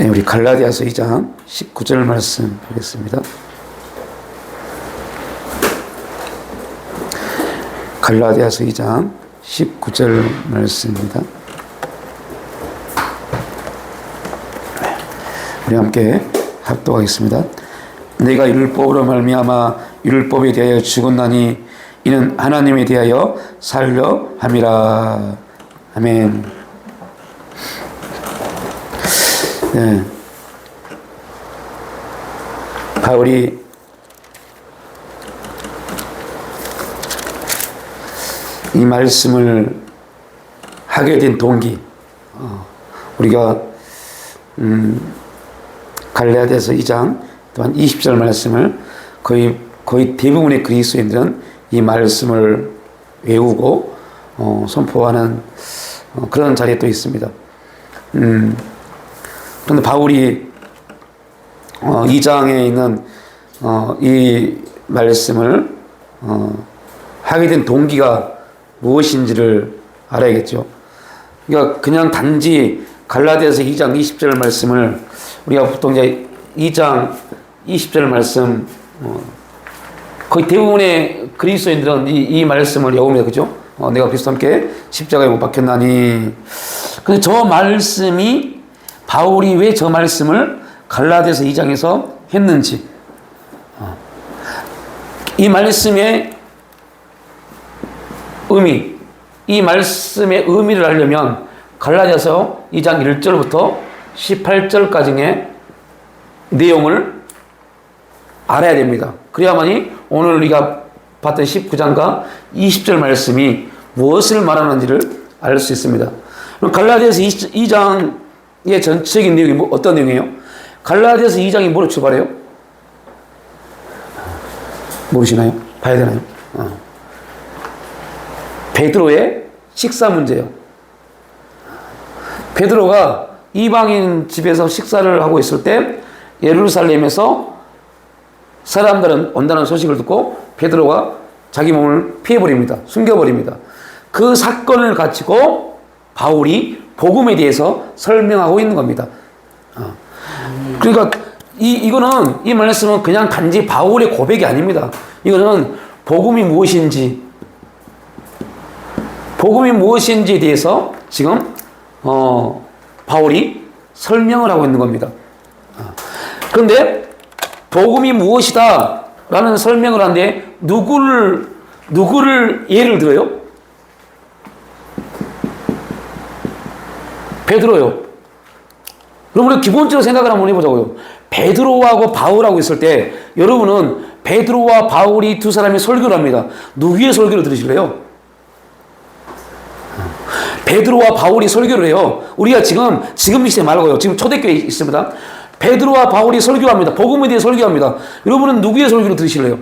네, 우리 갈라디아서 2장 19절 말씀 보겠습니다. 갈라디아서 2장 19절 말씀입니다. 우리 함께 합독하겠습니다. 내가 율법으로 말미암아 율법에 대하여 죽었나니 이는 하나님에 대하여 살려 함이라. 아멘. 네. 바울이 이 말씀을 하게 된 동기, 우리가 갈라디아서 2장 또한 20절 말씀을 거의 대부분의 그리스도인들은 이 말씀을 외우고 선포하는 그런 자리에 또 있습니다. 그런데 바울이 2장에 있는 이 말씀을 하게 된 동기가 무엇인지를 알아야겠죠. 그러니까 그냥 단지 갈라디아서 2장 20절 말씀을 우리가 보통 이제 2장 20절 말씀 거의 대부분의 그리스도인들은 이 말씀을 외웁니다. 그죠? 내가 그리스도와 함께 십자가에 못 박혔나니. 근데 저 말씀이 바울이 왜 저 말씀을 갈라디아서 2장에서 했는지, 이 말씀의 의미, 이 말씀의 의미를 알려면 갈라디아서 2장 1절부터 18절까지의 내용을 알아야 됩니다. 그래야만이 오늘 우리가 봤던 19장과 20절 말씀이 무엇을 말하는지를 알 수 있습니다. 그럼 갈라디아서 2장의 전체적인 내용이 어떤 내용이에요? 갈라디아서 2장이 뭐로 출발해요? 모르시나요? 봐야 되나요? 베드로의 식사 문제예요. 베드로가 이방인 집에서 식사를 하고 있을 때 예루살렘에서 사람들은 온다는 소식을 듣고 베드로가 자기 몸을 피해버립니다. 숨겨버립니다. 그 사건을 가지고 바울이 복음에 대해서 설명하고 있는 겁니다. 그러니까 이거는, 이 말씀은 그냥 단지 바울의 고백이 아닙니다. 이거는 복음이 무엇인지에 대해서 지금 바울이 설명을 하고 있는 겁니다. 그런데 복음이 무엇이다 라는 설명을 하는데 누구를 예를 들어요? 베드로요. 그럼 우리 기본적으로 생각을 한번 해보자고요. 베드로하고 바울하고 있을 때 여러분은 베드로와 바울이 두 사람이 설교를 합니다. 누구의 설교를 들으실래요? 베드로와 바울이 설교를 해요. 우리가 지금 이 시대 말고요. 지금 초대교회에 있습니다. 베드로와 바울이 설교합니다. 복음에 대해 설교합니다. 여러분은 누구의 설교를 들으실래요?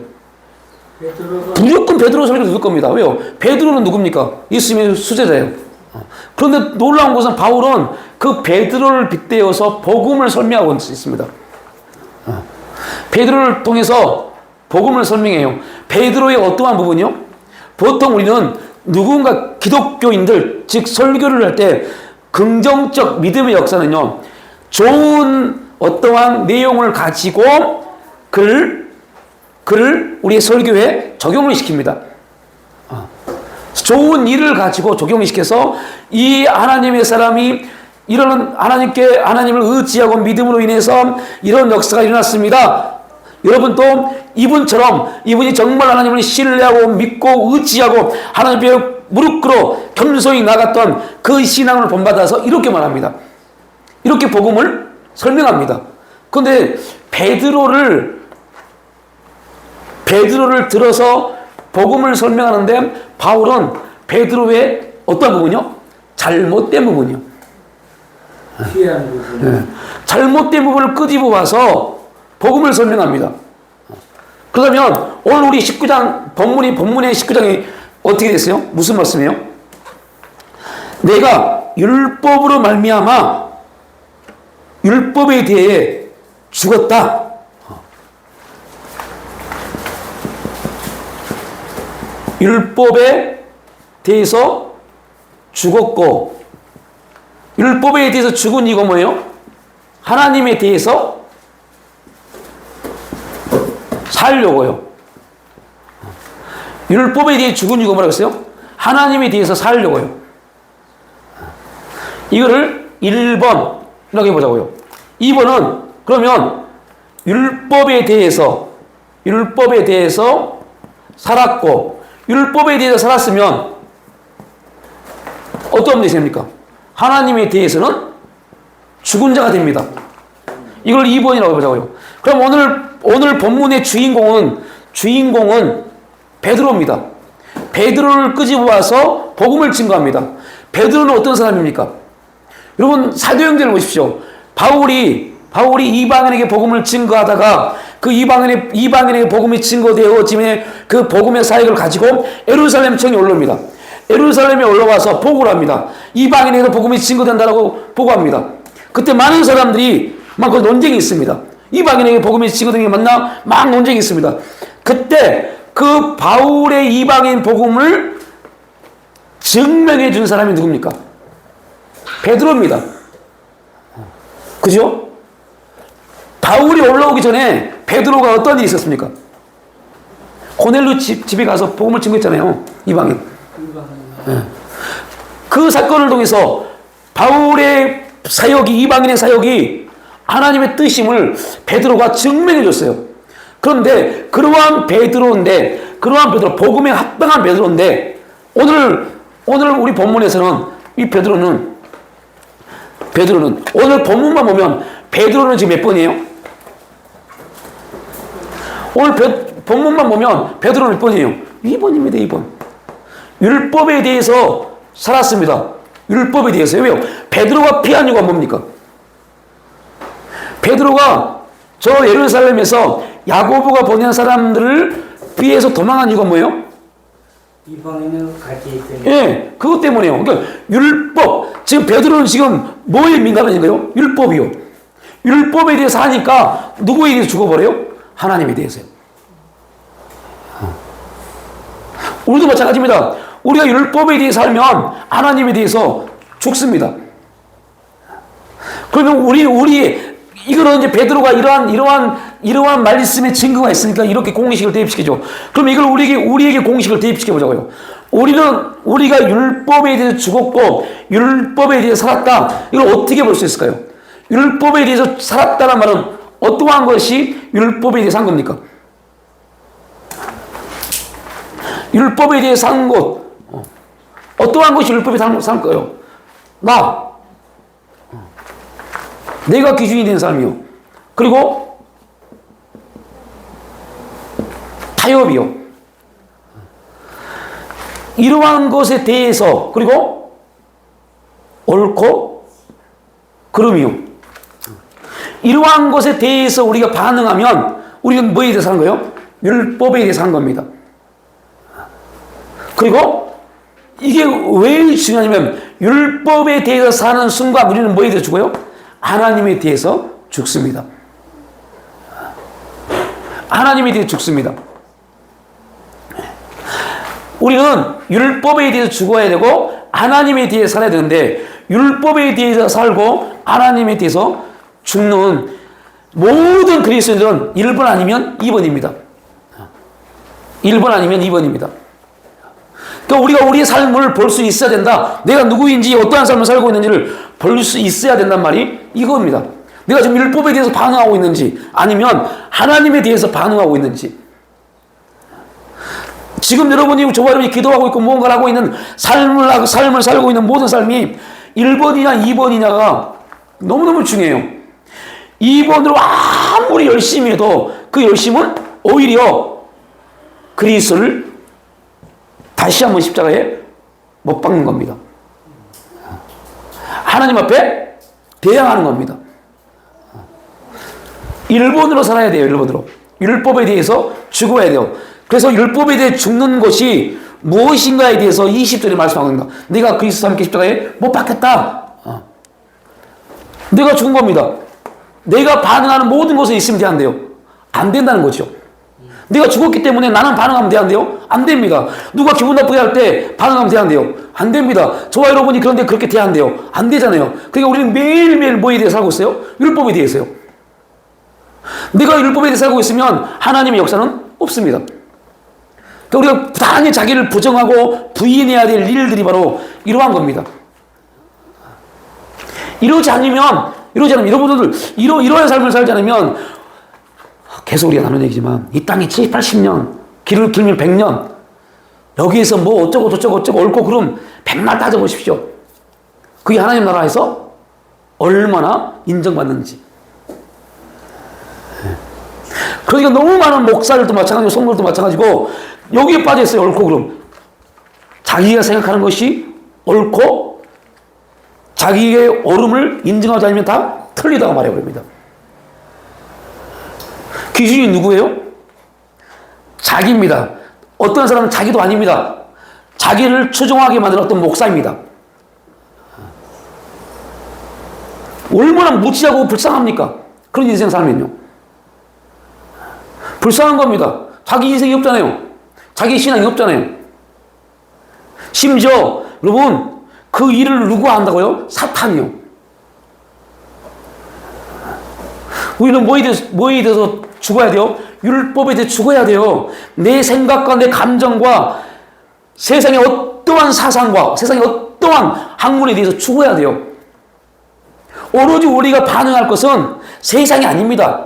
무조건 베드로 설교를 들을 겁니다. 왜요? 베드로는 누굽니까? 예수님의 수제자예요. 그런데 놀라운 것은 바울은 그 베드로를 빗대어서 복음을 설명하고 있습니다. 베드로를 통해서 복음을 설명해요. 베드로의 어떠한 부분이요? 보통 우리는 누군가 기독교인들, 즉 설교를 할 때 긍정적 믿음의 역사는요, 좋은 어떠한 내용을 가지고 그를 우리의 설교에 적용을 시킵니다. 좋은 일을 가지고 적용을 시켜서 이 하나님의 사람이 이런 하나님을 의지하고 믿음으로 인해서 이런 역사가 일어났습니다. 여러분도 이분이 정말 하나님을 신뢰하고 믿고 의지하고 하나님 앞에 무릎 꿇어 겸손히 나갔던 그 신앙을 본받아서 이렇게 말합니다. 이렇게 복음을 설명합니다. 그런데 베드로를 들어서 복음을 설명하는데 바울은 베드로의 어떤 부분이요? 잘못된 부분이요. 네. 잘못된 부분을 끄집어 와서 복음을 설명합니다. 그러면 오늘 우리 19장 본문의 19장이 어떻게 됐어요? 무슨 말씀이에요? 내가 율법으로 말미암아 율법에 대해 죽었다. 율법에 대해서 죽었고, 율법에 대해서 죽은 이유가 뭐예요? 하나님에 대해서 살려고요. 율법에 대해 죽은 이유가 뭐라고 했어요? 하나님에 대해서 살려고요. 이거를 1번 이렇게 보자고요. 2번은 그러면 율법에 대해서 살았고, 율법에 대해서 살았으면 어떤 문제가 됩니까? 하나님에 대해서는 죽은 자가 됩니다. 이걸 2번이라고 보자고요. 그럼 오늘 본문의 주인공은 베드로입니다. 베드로를 끄집어와서 복음을 증거합니다. 베드로는 어떤 사람입니까? 여러분, 사도행전을 보십시오. 바울이 이방인에게 복음을 증거하다가 그 이방인에게 복음이 증거되어짐에 그 복음의 사역을 가지고 예루살렘 청에 올라옵니다. 예루살렘에 올라와서 보고를 합니다. 이방인에게도 복음이 증거된다라고 보고합니다. 그때 많은 사람들이 막 그 논쟁이 있습니다. 이방인에게 복음이 증거되는 게 맞나? 막 논쟁이 있습니다. 그때 그 바울의 이방인 복음을 증명해 준 사람이 누굽니까? 베드로입니다. 그죠? 바울이 올라오기 전에 베드로가 어떤 일이 있었습니까? 고넬료 집에 가서 복음을 증거했잖아요. 이방인. 네. 그 사건을 통해서 바울의 사역이, 이방인의 사역이 하나님의 뜻임을 베드로가 증명해 줬어요. 그런데 그러한 베드로, 복음에 합당한 베드로인데, 오늘 우리 본문에서는 이 베드로는 오늘 본문만 보면 베드로는 지금 몇 번이에요? 오늘 본문만 보면 베드로는 몇 번이에요? 2번입니다. 2번. 율법에 대해서 살았습니다. 율법에 대해서요. 왜요? 베드로가 피한 이유가 뭡니까? 베드로가 저 예루살렘에서 야고보가 보낸 사람들을 피해서 도망한 이유가 뭐예요? 이방인을 같이 있더니. 예, 그것 때문에요. 그러니까 율법, 지금 베드로는 지금 뭐에 민감한인가요? 율법이요. 율법에 대해서 하니까 누구에 대해서 죽어버려요? 하나님에 대해서요. 우리도 마찬가지입니다. 우리가 율법에 대해서 살면 하나님에 대해서 죽습니다. 그러면 이거는 이제 베드로가 이러한 말씀의 증거가 있으니까 이렇게 공식을 대입시키죠. 그럼 이걸 우리에게 공식을 대입시켜 보자고요. 우리가 율법에 대해서 죽었고 율법에 대해서 살았다. 이걸 어떻게 볼 수 있을까요? 율법에 대해서 살았다는 말은 어떠한 것이 율법에 대해서 산 겁니까? 율법에 대해서 산 것, 어떠한 것이 율법에 대해서 산 거예요? 내가 기준이 된 삶이요. 그리고 타협이요. 이러한 것에 대해서, 그리고 옳고 그름이요. 이러한 것에 대해서 우리가 반응하면 우리는 뭐에 대해서 하는 거예요? 율법에 대해서 하는 겁니다. 그리고 이게 왜 중요하냐면 율법에 대해서 사는 순간 우리는 뭐에 대해서 죽어요? 하나님에 대해서 죽습니다. 하나님에 대해서 죽습니다. 우리는 율법에 대해서 죽어야 되고 하나님에 대해서 살아야 되는데 율법에 대해서 살고 하나님에 대해서 죽는 모든 그리스도인들은 1번 아니면 2번입니다. 1번 아니면 2번입니다. 그러니까 우리가 우리의 삶을 볼 수 있어야 된다. 내가 누구인지 어떠한 삶을 살고 있는지를 볼 수 있어야 된단 말이 이겁니다. 내가 지금 율법에 대해서 반응하고 있는지 아니면 하나님에 대해서 반응하고 있는지. 지금 여러분이 저와 여러분이 기도하고 있고 무언가를 하고 있는 삶을 살고 있는 모든 삶이 1번이냐 2번이냐가 너무너무 중요해요. 2번으로 아무리 열심히 해도 그 열심은 오히려 그리스도를 다시 한번 십자가에 못 박는 겁니다. 하나님 앞에 대항하는 겁니다. 1번으로 살아야 돼요. 1번으로. 율법에 대해서 죽어야 돼요. 그래서 율법에 대해 죽는 것이 무엇인가에 대해서 20절에 말씀하고 있습니다. 내가 그리스도와 함께 십자가에 못 박혔다. 내가 죽은 겁니다. 내가 반응하는 모든 것에 있으면 안 돼요. 안 된다는 거죠. 내가 죽었기 때문에 나는 반응하면 돼야 안 돼요? 안 됩니다. 누가 기분 나쁘게 할 때 반응하면 돼야 안 돼요? 안 됩니다. 저와 여러분이 그런데 그렇게 돼야 안 돼요? 안 되잖아요. 그러니까 우리는 매일매일 뭐에 대해서 살고 있어요? 율법에 대해서요. 내가 율법에 대해서 살고 있으면 하나님의 역사는 없습니다. 그러니까 우리가 부단히 자기를 부정하고 부인해야 될 일들이 바로 이러한 겁니다. 이러지 않으면 여러분들 이러한 삶을 살지 않으면 계속 우리가 나눈 얘기지만 이 땅에 70, 80년 길을 길면 100년 여기에서 뭐 어쩌고 저쩌고 옳고 그름 백날 따져보십시오. 그게 하나님 나라에서 얼마나 인정받는지. 그러니까 너무 많은 목사들도 마찬가지고 성도들도 마찬가지고 여기에 빠져있어요. 옳고 그름. 자기가 생각하는 것이 옳고 자기의 옳음을 인정하지 않으면 다 틀리다고 말해버립니다. 기준이 누구예요? 자기입니다. 어떤 사람은 자기도 아닙니다. 자기를 추종하게 만든 어떤 목사입니다. 얼마나 무지하고 불쌍합니까? 그런 인생 살면요. 불쌍한 겁니다. 자기 인생이 없잖아요. 자기 신앙이 없잖아요. 심지어 여러분 그 일을 누가 한다고요? 사탄이요. 우리는 뭐에 대해서 죽어야 돼요? 율법에 대해 죽어야 돼요. 내 생각과 내 감정과 세상의 어떠한 사상과 세상의 어떠한 학문에 대해서 죽어야 돼요. 오로지 우리가 반응할 것은 세상이 아닙니다.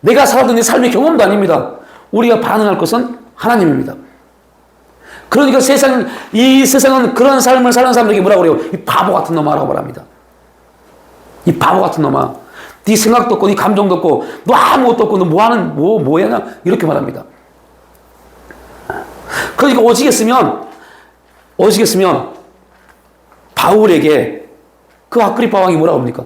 내가 살았던 내 삶의 경험도 아닙니다. 우리가 반응할 것은 하나님입니다. 그러니까 이 세상은 그런 삶을 사는 사람들에게 뭐라고 그래요? 이 바보 같은 놈아라고 말합니다. 이 바보 같은 놈아. 네 생각도 없고, 네 감정도 없고, 너 아무것도 없고, 너 뭐하냐? 이렇게 말합니다. 그러니까 오시겠으면, 바울에게 그 아그리파 왕이 뭐라고 합니까?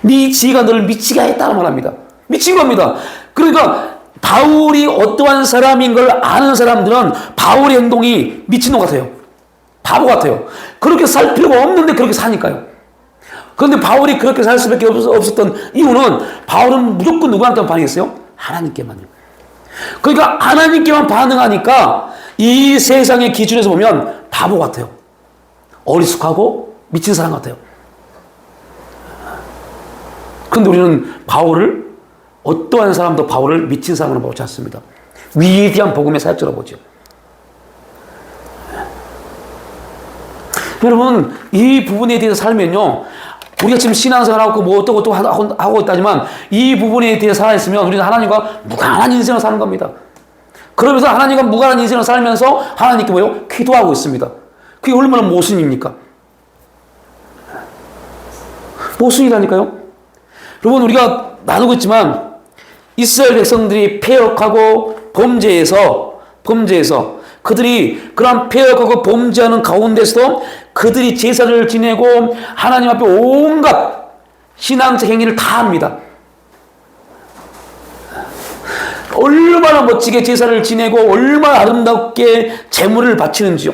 네 지혜가 너를 미치게 했다고 말합니다. 미친 겁니다. 그러니까 바울이 어떠한 사람인 걸 아는 사람들은 바울의 행동이 미친놈 같아요. 바보 같아요. 그렇게 살 필요가 없는데 그렇게 사니까요. 그런데 바울이 그렇게 살 수밖에 없었던 이유는 바울은 무조건 누구한테만 반응했어요? 하나님께만요. 그러니까 하나님께만 반응하니까 이 세상의 기준에서 보면 바보 같아요. 어리숙하고 미친 사람 같아요. 그런데 우리는 바울을 어떠한 사람도 바울을 미친 사람으로 보지 않습니다. 위대한 복음의 사역자로 보죠. 여러분 이 부분에 대해서 살면요 우리가 지금 신앙생활하고 뭐 어떠고 하고 있다지만 이 부분에 대해 살아있으면 우리는 하나님과 무관한 인생을 사는 겁니다. 그러면서 하나님과 무관한 인생을 살면서 하나님께 뭐요? 기도하고 있습니다. 그게 얼마나 모순입니까? 모순이라니까요. 여러분 우리가 나누고 있지만 이스라엘 백성들이 패역하고 범죄해서 그들이 그런 패역하고 범죄하는 가운데서도 그들이 제사를 지내고 하나님 앞에 온갖 신앙적 행위를 다 합니다. 얼마나 멋지게 제사를 지내고 얼마나 아름답게 제물을 바치는지요.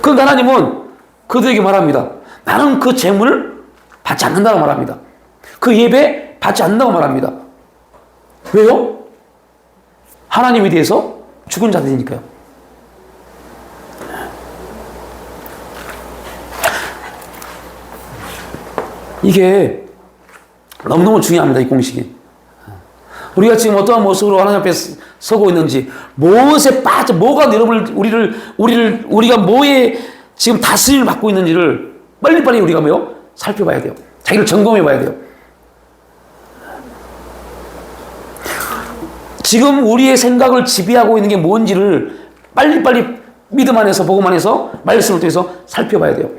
그런데 하나님은 그들에게 말합니다. 나는 그 제물을 받지 않는다고 말합니다. 그 예배 받지 않는다고 말합니다. 왜요? 하나님에 대해서 죽은 자들이니까요. 이게 너무너무 중요합니다. 이 공식이. 우리가 지금 어떠한 모습으로 하나님 앞에 서고 있는지, 무엇에 빠져, 뭐가 우리가 뭐에 지금 다스림을 받고 있는지를 빨리빨리 우리가 뭐요? 살펴봐야 돼요. 자기를 점검해 봐야 돼요. 지금 우리의 생각을 지배하고 있는 게 뭔지를 빨리빨리 믿음 안에서, 복음 안에서, 말씀을 통해서 살펴봐야 돼요.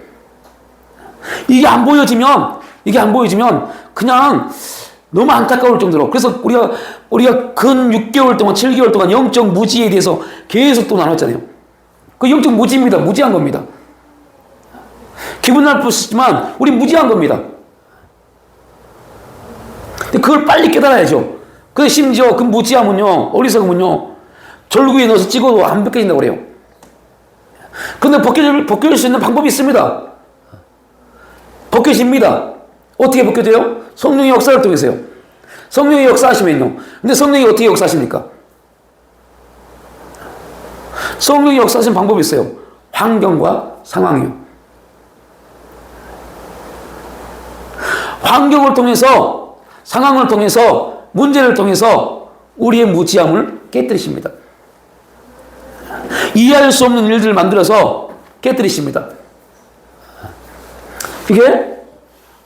이게 안 보여지면 그냥 너무 안타까울 정도로. 그래서 우리가 근 6개월 동안, 7개월 동안 영적 무지에 대해서 계속 또 나눴잖아요. 그 영적 무지입니다. 무지한 겁니다. 기분 나쁘시지만 우리 무지한 겁니다. 근데 그걸 빨리 깨달아야죠. 근데 심지어 그 무지하면요, 어리석으면요, 절구에 넣어서 찍어도 안 벗겨진다고 그래요. 근데 벗겨질 수 있는 방법이 있습니다. 벗겨집니다. 어떻게 벗겨져요? 성령의 역사를 통해서요. 성령이 역사하시면요. 근데 성령이 어떻게 역사하십니까? 성령이 역사하시는 방법이 있어요. 환경과 상황이요. 환경을 통해서, 상황을 통해서, 문제를 통해서 우리의 무지함을 깨뜨리십니다. 이해할 수 없는 일들을 만들어서 깨뜨리십니다. 이게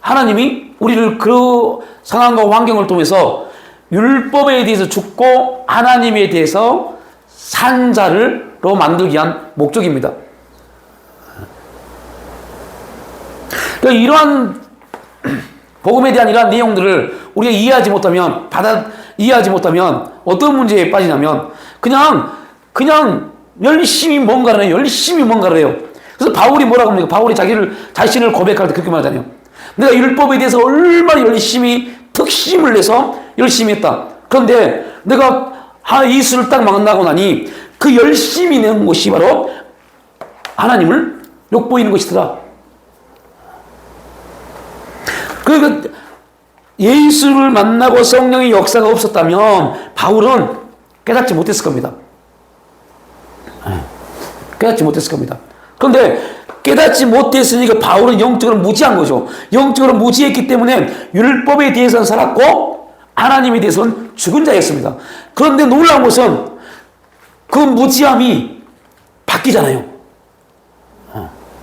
하나님이 우리를 그 상황과 환경을 통해서 율법에 대해서 죽고 하나님에 대해서 산 자를로 만들기 위한 목적입니다. 그러니까 이러한 복음에 대한 이러한 내용들을 우리가 이해하지 못하면 어떤 문제에 빠지냐면 그냥 열심히 뭔가를 해요. 열심히 뭔가를 해요. 그래서 바울이 뭐라고 합니까? 바울이 자신을 고백할 때 그렇게 말하잖아요. 내가 율법에 대해서 얼마나 열심히 특심을 내서 열심히 했다. 그런데 내가 예수를 딱 만나고 나니 그 열심히 낸 것이 바로 하나님을 욕보이는 것이더라. 그러니까 예수를 만나고 성령의 역사가 없었다면 바울은 깨닫지 못했을 겁니다. 깨닫지 못했을 겁니다. 그런데 깨닫지 못했으니까 바울은 영적으로 무지한 거죠. 영적으로 무지했기 때문에 율법에 대해서는 살았고 하나님에 대해서는 죽은 자였습니다. 그런데 놀라운 것은 그 무지함이 바뀌잖아요.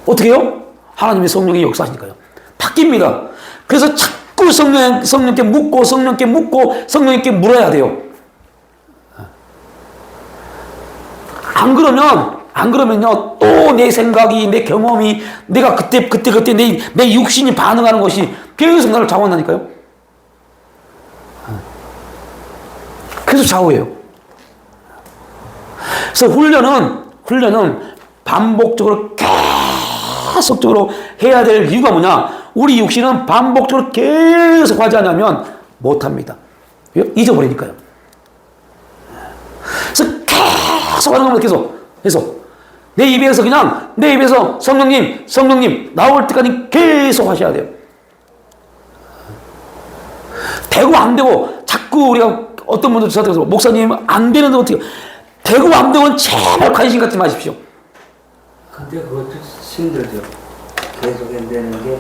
어떻게 해요? 하나님의 성령이 역사하시니까요. 바뀝니다. 그래서 자꾸 성령께 묻고 성령께 물어야 돼요. 안 그러면요, 또 내 생각이, 내 경험이, 내가 그때 내 육신이 반응하는 것이 계속 나를 좌우한다니까요. 그래서 좌우해요. 그래서 훈련은 반복적으로 계속적으로 해야 될 이유가 뭐냐? 우리 육신은 반복적으로 계속 하지 않으면 못합니다. 잊어버리니까요. 그래서 계속 하는 겁니다. 계속. 내 입에서 성령님 나올 때까지 계속 하셔야 돼요. 되고 안 되고 자꾸 우리가 어떤 분들 저한테 목사님 안 되는데 어떻게 되고 안 되면 제발 관심 갖지 마십시오. 근데 그것도 힘들죠. 계속 한다는 게.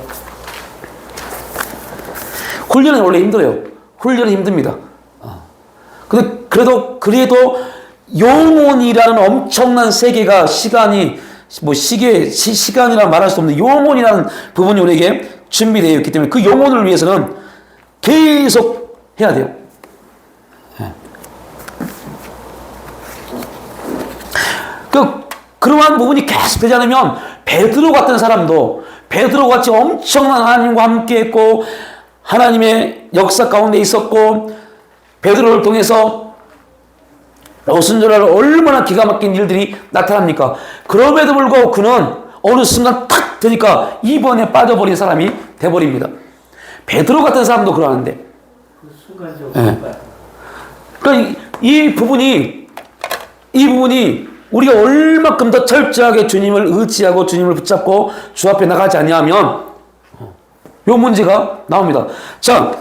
훈련은 원래 힘들어요. 훈련은 힘듭니다. 근데 그래도 영혼이라는 엄청난 세계가 시간이라 말할 수 없는 영혼이라는 부분이 우리에게 준비되어 있기 때문에 그 영혼을 위해서는 계속 해야 돼요. 그러한 부분이 계속 되지 않으면 베드로 같은 사람도 베드로 같이 엄청난 하나님과 함께 했고 하나님의 역사 가운데 있었고 베드로를 통해서 오순절날 얼마나 기가 막힌 일들이 나타납니까? 그럼에도 불구하고 그는 어느 순간 탁 되니까 이번에 빠져버린 사람이 돼버립니다. 베드로 같은 사람도 그러는데. 그 순간적으로. 네. 그러니까 이 부분이 우리가 얼마큼 더 철저하게 주님을 의지하고 주님을 붙잡고 주 앞에 나가지 아니하면 요 문제가 나옵니다. 자,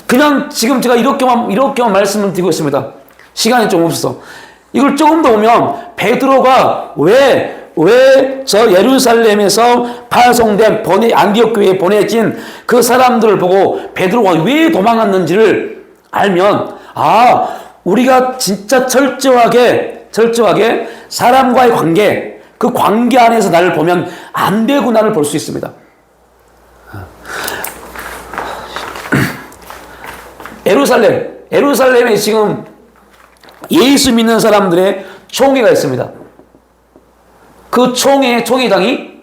그냥 지금 제가 이렇게만 말씀을 드리고 있습니다. 시간이 좀 없어서. 이걸 조금 더 보면 베드로가 왜 저 예루살렘에서 파송된 안디옥 교회에 보내진 그 사람들을 보고 베드로가 왜 도망갔는지를 알면 우리가 진짜 철저하게 사람과의 관계, 그 관계 안에서 나를 보면 안 되구나를 볼 수 있습니다. 예루살렘에 지금 예수 믿는 사람들의 총회가 있습니다. 그 총회장이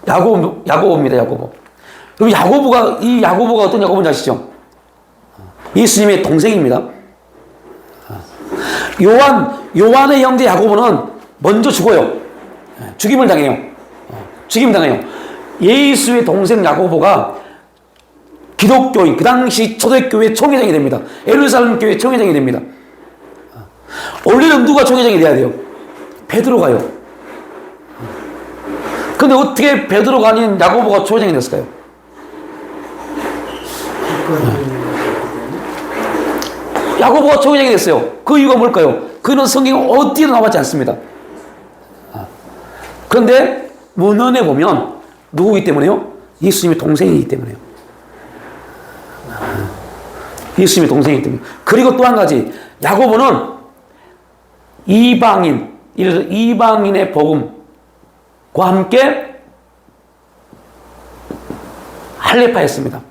야고보입니다. 그럼 야고보가 어떤 야고보인지 아시죠? 예수님의 동생입니다. 요한의 형제 야고보는 먼저 죽어요. 죽임을 당해요. 예수의 동생 야고보가 기독교인, 그 당시 초대교회 총회장이 됩니다. 예루살렘 교회 총회장이 됩니다. 원래는 누가 총회장이 돼야 돼요? 베드로가요. 근데 어떻게 베드로가 아닌 야고보가 총회장이 됐을까요? 야고보가 총회장이 됐어요. 그 이유가 뭘까요? 그는 성경 어디에도 나왔지 않습니다. 그런데 문헌에 보면 누구이기 때문에요? 예수님의 동생이기 때문에요. 예수님의 동생이기 때문에. 그리고 또 한 가지, 야고보는 이방인의 복음과 함께 할례파였습니다.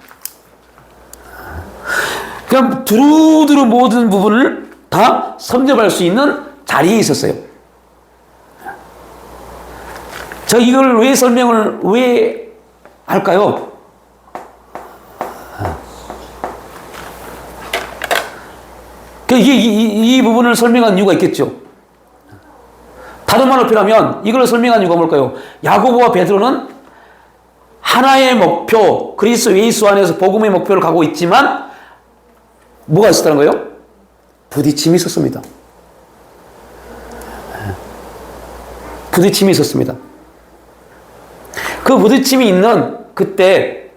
그럼 두루두루 모든 부분을 다 섭렵할 수 있는 자리에 있었어요. 저 이걸 왜 할까요? 이 부분을 설명한 이유가 있겠죠. 다른 말로 표현하면 이걸 설명한 이유가 뭘까요? 야고보와 베드로는 하나의 목표, 그리스도 예수 안에서 복음의 목표를 가고 있지만 뭐가 있었다는 거예요? 부딪힘이 있었습니다. 부딪힘이 있었습니다. 그 부딪힘이 있는 그때,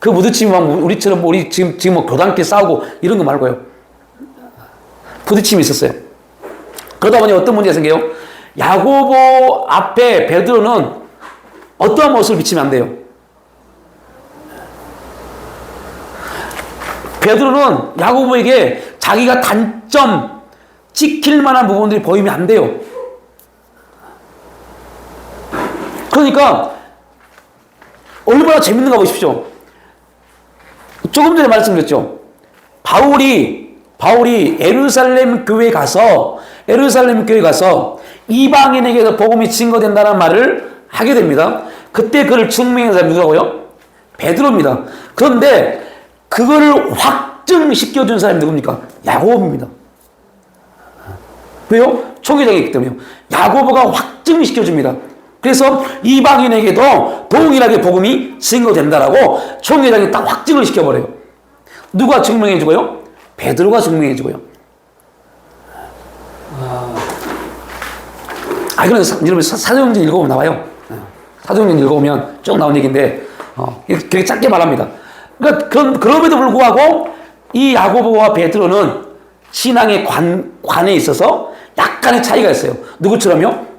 그 부딪힘이 막 우리처럼 우리 지금 뭐 교단끼리 싸우고 이런 거 말고요. 부딪힘이 있었어요. 그러다 보니 어떤 문제가 생겨요? 야고보 앞에 베드로는 어떠한 모습을 비치면 안 돼요. 베드로는 야고보에게 자기가 단점 찍힐 만한 부분들이 보이면 안 돼요. 그러니까 얼마나 재밌는가 보십시오. 조금 전에 말씀드렸죠. 바울이 예루살렘 교회에 가서 이방인에게서 복음이 증거된다는 말을 하게 됩니다. 그때 그를 증명한 사람이 누구라고요? 베드로입니다. 그런데 그거를 확증시켜준 사람이 누굽니까? 야고보입니다. 왜요? 총회장이기 때문에요. 야고보가 확증시켜줍니다. 그래서 이방인에게도 동일하게 복음이 증거된다라고 총회장이 딱 확증을 시켜버려요. 누가 증명해주고요? 베드로가 증명해주고요. 이거는 여러분 사도행전 읽어보면 나와요. 사도행전 읽어보면 쭉 나온 얘기인데 되게 짧게 말합니다. 그러니까 그럼에도 불구하고 이 야고보와 베드로는 신앙의 관에 있어서 약간의 차이가 있어요. 누구처럼요?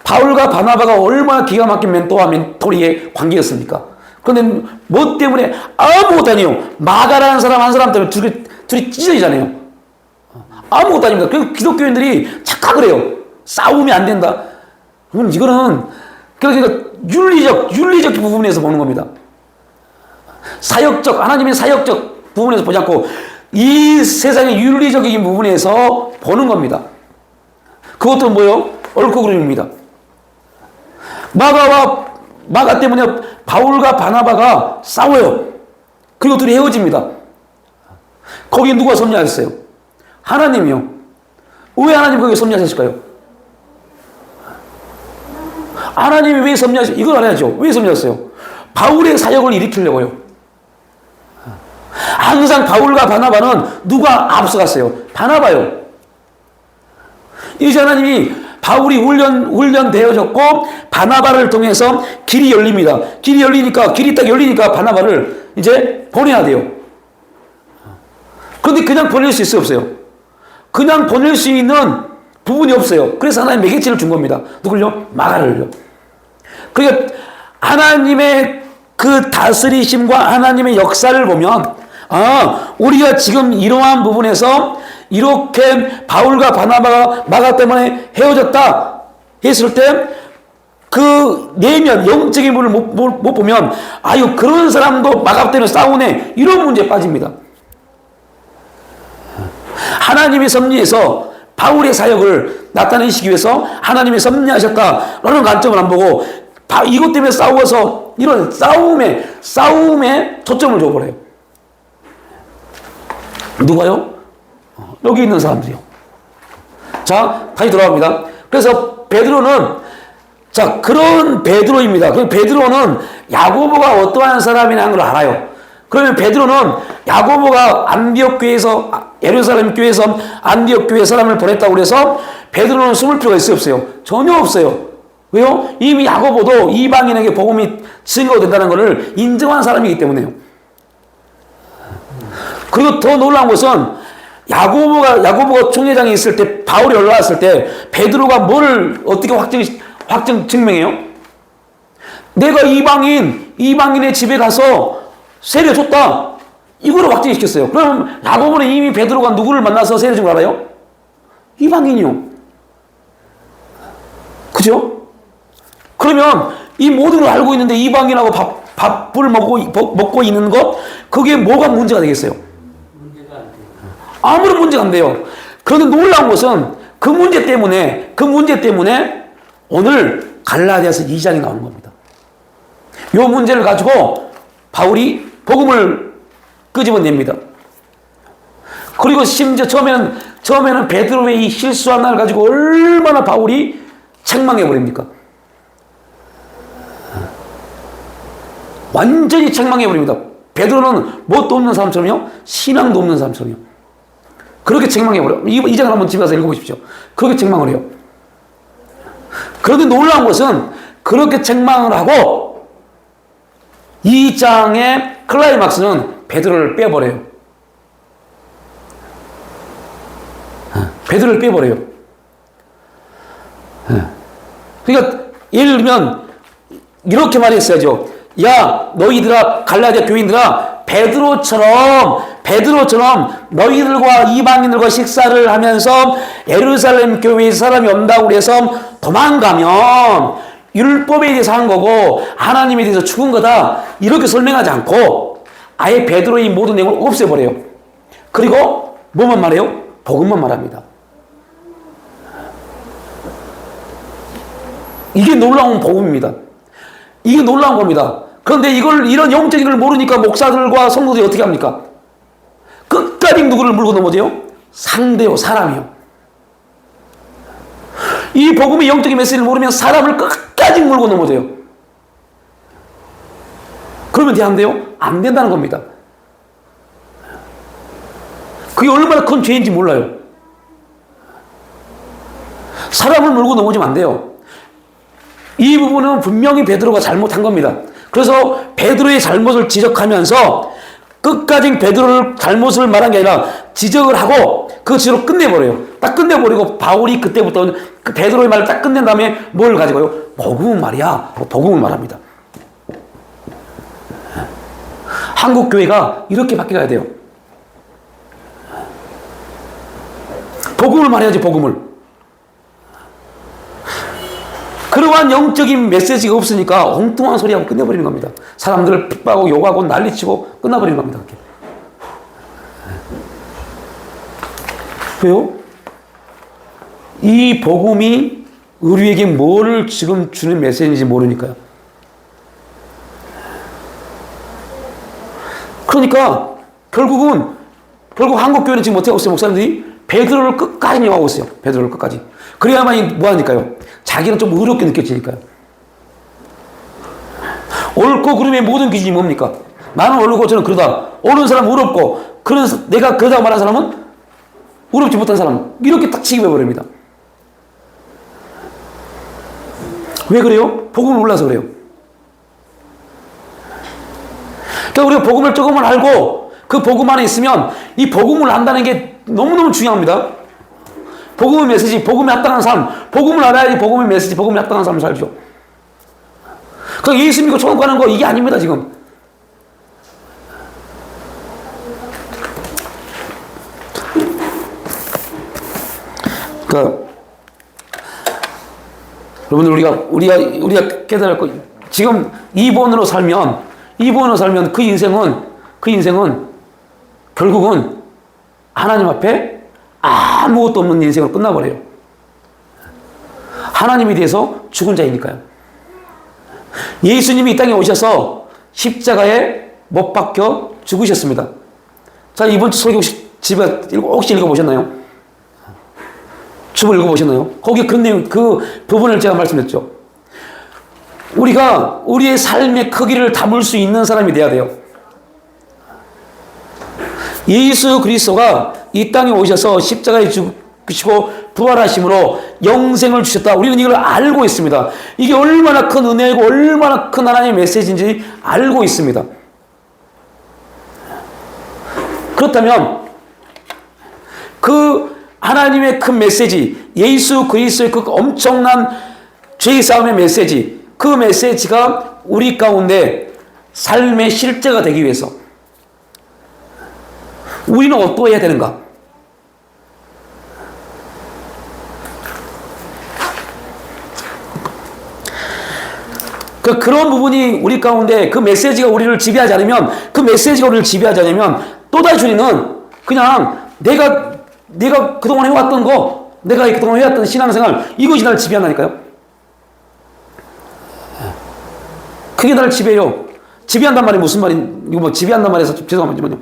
바울과 바나바가 얼마나 기가 막힌 멘토와 멘토리의 관계였습니까? 그런데 뭐 때문에 아무것도 아니에요. 마가라는 사람 한 사람 때문에 둘이 찢어지잖아요. 아무것도 아닙니다. 그리고 기독교인들이 착각을 해요. 싸우면 안 된다. 그럼 이거는 그러니까 윤리적 부분에서 보는 겁니다. 하나님의 사역적 부분에서 보지 않고 이 세상의 윤리적인 부분에서 보는 겁니다. 그것도 뭐예요? 옳고 그름입니다. 마가 때문에 바울과 바나바가 싸워요. 그리고 둘이 헤어집니다. 거기에 누가 섭리하셨어요? 하나님이요. 왜 하나님 거기에 섭리하셨을까요? 하나님이 왜 섭리하셨어요? 이걸 알아야죠. 왜 섭리하셨어요? 바울의 사역을 일으키려고요. 항상 바울과 바나바는 누가 앞서갔어요? 바나바요. 이제 하나님이 바울이 훈련되어졌고 바나바를 통해서 길이 열립니다. 길이 딱 열리니까 바나바를 이제 보내야 돼요. 그런데 그냥 보낼 수 있어요, 없어요? 그냥 보낼 수 있는 부분이 없어요. 그래서 하나님 매개체를 준 겁니다. 누굴요? 마가를요. 그러니까 하나님의 그 다스리심과 하나님의 역사를 보면 우리가 지금 이러한 부분에서 이렇게 바울과 바나바가 마가 때문에 헤어졌다 했을 때 그 내면 영적인 부분을 못 보면 그런 사람도 마가 때문에 싸우네 이런 문제에 빠집니다. 하나님의 섭리에서 바울의 사역을 나타내시기 위해서 하나님이 섭리하셨다라는 관점을 안 보고 이것 때문에 싸워서 이런 싸움에 초점을 줘버려요. 누가요? 여기 있는 사람들이요. 자, 다시 돌아갑니다. 그래서 베드로는 그런 베드로입니다. 그 베드로는 야고보가 어떠한 사람이라는 걸 알아요. 그러면 베드로는 야고보가 안디옥 교회에서 예루살렘 교회에서 안디옥 교회 사람을 보냈다고 그래서 베드로는 숨을 필요가 있어요, 없어요? 전혀 없어요. 왜요? 이미 야고보도 이방인에게 복음이 증거된다는 것을 인정한 사람이기 때문에요. 그리고 더 놀라운 것은 야고보가 총회장에 있을 때, 바울이 올라왔을 때 베드로가 뭐를 어떻게 확정 증명해요? 내가 이방인의 집에 가서 세례 줬다. 이거를 확정시켰어요. 그럼 야고보는 이미 베드로가 누구를 만나서 세례 준 거 알아요? 이방인이요. 그죠? 그러면 이 모든 걸 알고 있는데 이방인하고 밥을 먹고 있는 것, 그게 뭐가 문제가 되겠어요? 문제가 안 돼요. 아무런 문제가 안 돼요. 그런데 놀라운 것은 그 문제 때문에 오늘 갈라디아서 2장이 나오는 겁니다. 이 문제를 가지고 바울이 복음을 끄집어냅니다. 그리고 심지어 처음에는 베드로의 이 실수한 날 가지고 얼마나 바울이 책망해버립니까? 완전히 책망해버립니다. 베드로는 뭣도 없는 사람처럼요, 신앙도 없는 사람처럼요. 그렇게 책망해버려요. 이 장을 한번 집에 가서 읽어보십시오. 그렇게 책망을 해요. 그런데 놀라운 것은 그렇게 책망을 하고 이 장의 클라이막스는 베드로를 빼버려요. 베드로를 빼버려요. 그러니까 예를 들면 이렇게 말했어야죠. 야, 너희들아, 갈라디아 교인들아, 베드로처럼 너희들과 이방인들과 식사를 하면서 예루살렘 교회에 사람이 온다고 그래서 도망가면 율법에 대해서 한 거고 하나님에 대해서 죽은 거다, 이렇게 설명하지 않고 아예 베드로의 모든 내용을 없애버려요. 그리고 뭐만 말해요? 복음만 말합니다. 이게 놀라운 복음입니다. 이게 놀라운 겁니다. 그런데 이런 영적인 걸 모르니까 목사들과 성도들이 어떻게 합니까? 끝까지 누구를 물고 넘어져요? 상대요, 사람이요. 이 복음의 영적인 메시지를 모르면 사람을 끝까지 물고 넘어져요. 그러면 안 돼요? 안 된다는 겁니다. 그게 얼마나 큰 죄인지 몰라요. 사람을 물고 넘어지면 안 돼요. 이 부분은 분명히 베드로가 잘못한 겁니다. 그래서 베드로의 잘못을 지적하면서 끝까지 베드로를 잘못을 말한 게 아니라 지적을 하고 그 지적으로 끝내버려요. 딱 끝내버리고 바울이 그때부터는 그 베드로의 말을 딱 끝낸 다음에 뭘 가지고요? 복음은 말이야. 복음을 말합니다. 한국 교회가 이렇게 바뀌어야 돼요. 복음을 말해야지, 복음을. 그러한 영적인 메시지가 없으니까 엉뚱한 소리하고 끝내버리는 겁니다. 사람들을 핍박하고 욕하고 난리치고 끝나버리는 겁니다. 그렇게. 왜요? 이 복음이 우리에게 뭐를 지금 주는 메시지인지 모르니까요. 그러니까 결국 한국 교회는 지금 어떻게 하고 있어요? 목사님들이 베드로를 끝까지 이용하고 있어요. 베드로를 끝까지. 그래야만 뭐하니까요? 자기는 좀 어렵게 느껴지니까요. 옳고 그름의 모든 기준이 뭡니까? 나는 옳고 저는 그러다. 옳은 사람은 어렵고, 내가 그러다고 말하는 사람은 어렵지 못한 사람. 이렇게 딱 취급해버립니다. 왜 그래요? 복음을 몰라서 그래요. 그러니까 우리가 복음을 조금만 알고 그 복음 안에 있으면 이 복음을 안다는 게 너무너무 중요합니다. 복음의 메시지, 복음에 합당한 삶, 복음을 알아야지 복음의 메시지, 복음에 합당한 삶을 살죠. 그 예수 믿고 천국 가는 거 이게 아닙니다, 지금. 그러니까 여러분들 우리가 깨달을 거, 지금 2번으로 살면 그 인생은 결국은 하나님 앞에 아무것도 없는 인생으로 끝나버려요. 하나님에 대해서 죽은 자이니까요. 예수님이 이 땅에 오셔서 십자가에 못 박혀 죽으셨습니다. 자, 이번 주 설교 집에 혹시 읽어보셨나요? 주보 읽어보셨나요? 거기 그 내용, 그 부분을 제가 말씀드렸죠. 우리가 우리의 삶의 크기를 담을 수 있는 사람이 돼야 돼요. 예수 그리스도가 이 땅에 오셔서 십자가에 죽으시고 부활하심으로 영생을 주셨다. 우리는 이걸 알고 있습니다. 이게 얼마나 큰 은혜이고 얼마나 큰 하나님의 메시지인지 알고 있습니다. 그렇다면 그 하나님의 큰 메시지, 예수 그리스도의 그 엄청난 죄의 싸움의 메시지, 그 메시지가 우리 가운데 삶의 실제가 되기 위해서 우리는 어떠해야 되는가? 그런 부분이 우리 가운데 그 메시지가 우리를 지배하지 않으면, 그 메시지가 우리를 지배하지 않으면 또다시 우리는 그냥 내가 그동안 해왔던 거, 내가 그동안 해왔던 신앙생활, 이것이 나를 지배한다니까요. 그게 나를 지배해요. 지배한단 말이 무슨 말인, 이거 뭐 지배한단 말해서 죄송하지만요.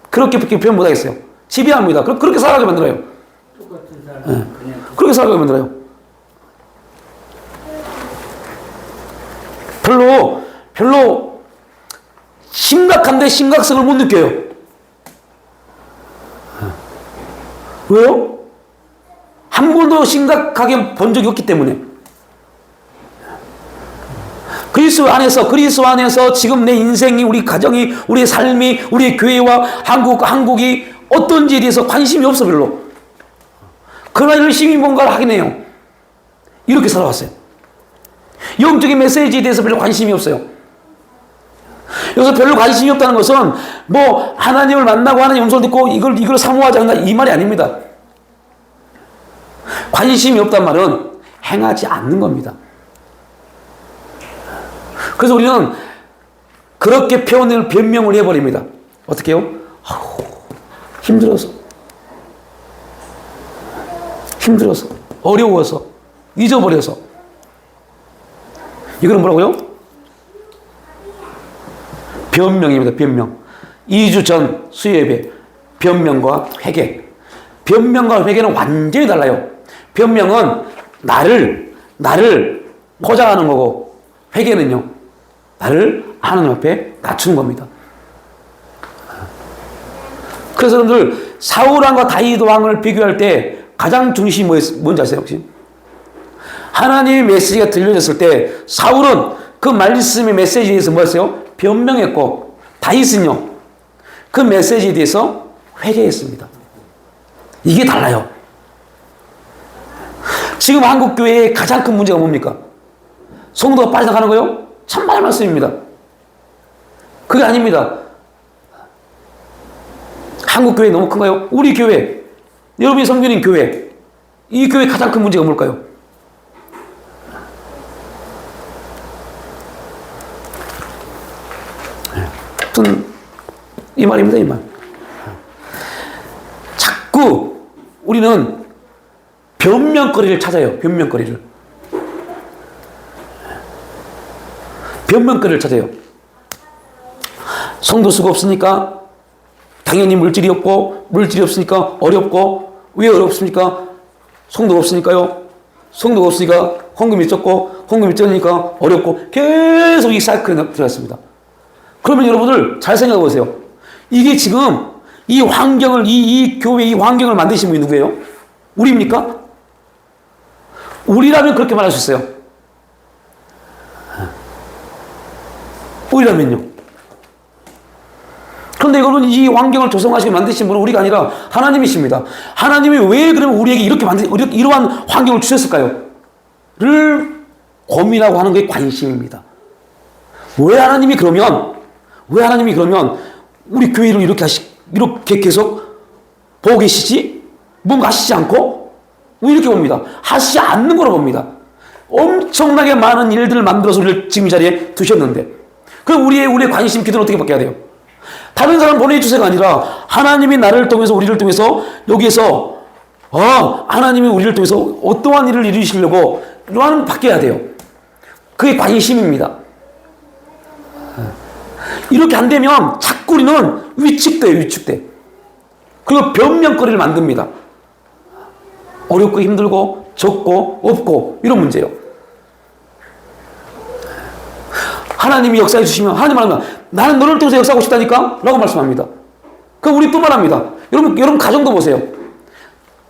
그렇게 표현 못하겠어요. 지배합니다. 그렇게 살아가게 만들어요. 똑같은 사람 그냥 그렇게 살아가게 만들어요. 별로 심각한데 심각성을 못 느껴요. 왜요? 한 번도 심각하게 본 적이 없기 때문에. 그리스도 안에서 지금 내 인생이, 우리 가정이, 우리의 삶이, 우리의 교회와 한국이 어떤지에 대해서 관심이 없어, 별로. 그러나 열심히 뭔가를 하긴 해요. 이렇게 살아왔어요. 영적인 메시지에 대해서 별로 관심이 없어요. 여기서 별로 관심이 없다는 것은 뭐 하나님을 만나고 하나님 음성을 듣고 이걸 사모하지 않는다, 이 말이 아닙니다. 관심이 없단 말은 행하지 않는 겁니다. 그래서 우리는 그렇게 변명을 해버립니다. 어떻게 해요? 힘들어서, 어려워서, 잊어버려서. 이거는 뭐라고요? 변명입니다. 변명. 2주 전 수요예배, 변명과 회개. 변명과 회개는 완전히 달라요. 변명은 나를 포장하는 거고, 회개는요, 나를 하나님 앞에 낮추는 겁니다. 그래서 여러분들, 사울 왕과 다윗 왕을 비교할 때 가장 중심이 뭔지 아세요, 혹시? 하나님의 메시지가 들려졌을 때 사울은 그 말씀의 메시지에 대해서 뭐였어요? 변명했고, 다윗은요, 그 메시지에 대해서 회개했습니다. 이게 달라요. 지금 한국교회의 가장 큰 문제가 뭡니까? 성도가 빠져나가는 거요? 참말 말씀입니다. 그게 아닙니다. 한국교회 너무 큰가요? 우리 교회, 여러분이 섬기는 교회, 이 교회 가장 큰 문제가 뭘까요? 이 말입니다, 이 말. 자꾸 우리는 변명거리를 찾아요. 변명거리를 찾아요. 성도 수가 없으니까 당연히 물질이 없고, 물질이 없으니까 어렵고, 왜 어렵습니까? 성도가 없으니까요. 성도가 없으니까 헌금이 적고, 헌금이 적으니까 어렵고, 계속 이 사이클에 들어갔습니다. 그러면 여러분들 잘 생각해 보세요. 이게 지금 이 환경을, 이 교회 이 환경을 만드신 분이 누구예요? 우리입니까? 우리라면 그렇게 말할 수 있어요. 우리라면요. 그런데 여러분, 이 환경을 조성하시고 만드신 분은 우리가 아니라 하나님이십니다. 하나님이 왜 그러면 우리에게 이러한 환경을 주셨을까요? 를 고민하고 하는 게 관심입니다. 왜 하나님이 그러면 우리 교회를 이렇게 계속 보고 계시지? 뭔가 하시지 않고? 왜 이렇게 봅니다. 하시지 않는 거로 봅니다. 엄청나게 많은 일들을 만들어서 우리를 지금 이 자리에 두셨는데, 그럼 우리의 관심, 기도는 어떻게 바뀌어야 돼요? 다른 사람 보내주세요가 아니라 하나님이 나를 통해서, 우리를 통해서 여기에서 하나님이 우리를 통해서 어떠한 일을 이루시려고 이러한 바뀌어야 돼요. 그게 관심입니다. 이렇게 안 되면 자꾸 우리는 위축돼. 그리고 변명거리를 만듭니다. 어렵고 힘들고 적고 없고 이런 문제예요. 하나님이 역사해 주시면, 하나님 말하면 나는 너를 통해서 역사하고 싶다니까? 라고 말씀합니다. 그럼 우리 또 말합니다. 여러분 가정도 보세요.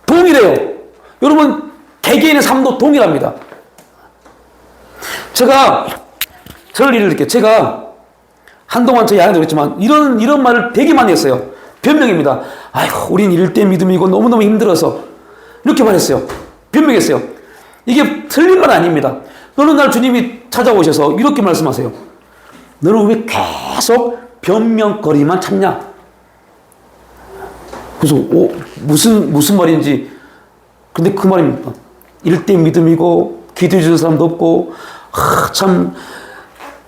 동일해요. 여러분 개개인의 삶도 동일합니다. 저를 예를 들게요. 제가 한동안 저희 아내도 그랬지만 이런 말을 되게 많이 했어요. 변명입니다. 아이고, 우린 일대 믿음이고 너무너무 힘들어서. 이렇게 말했어요. 변명했어요. 이게 틀린 말 아닙니다. 어느 날 주님이 찾아오셔서 이렇게 말씀하세요. 너는 왜 계속 변명거리만 찾냐? 그래서 무슨 말인지. 근데 그 말입니다. 일대 믿음이고 기도해 주는 사람도 없고 참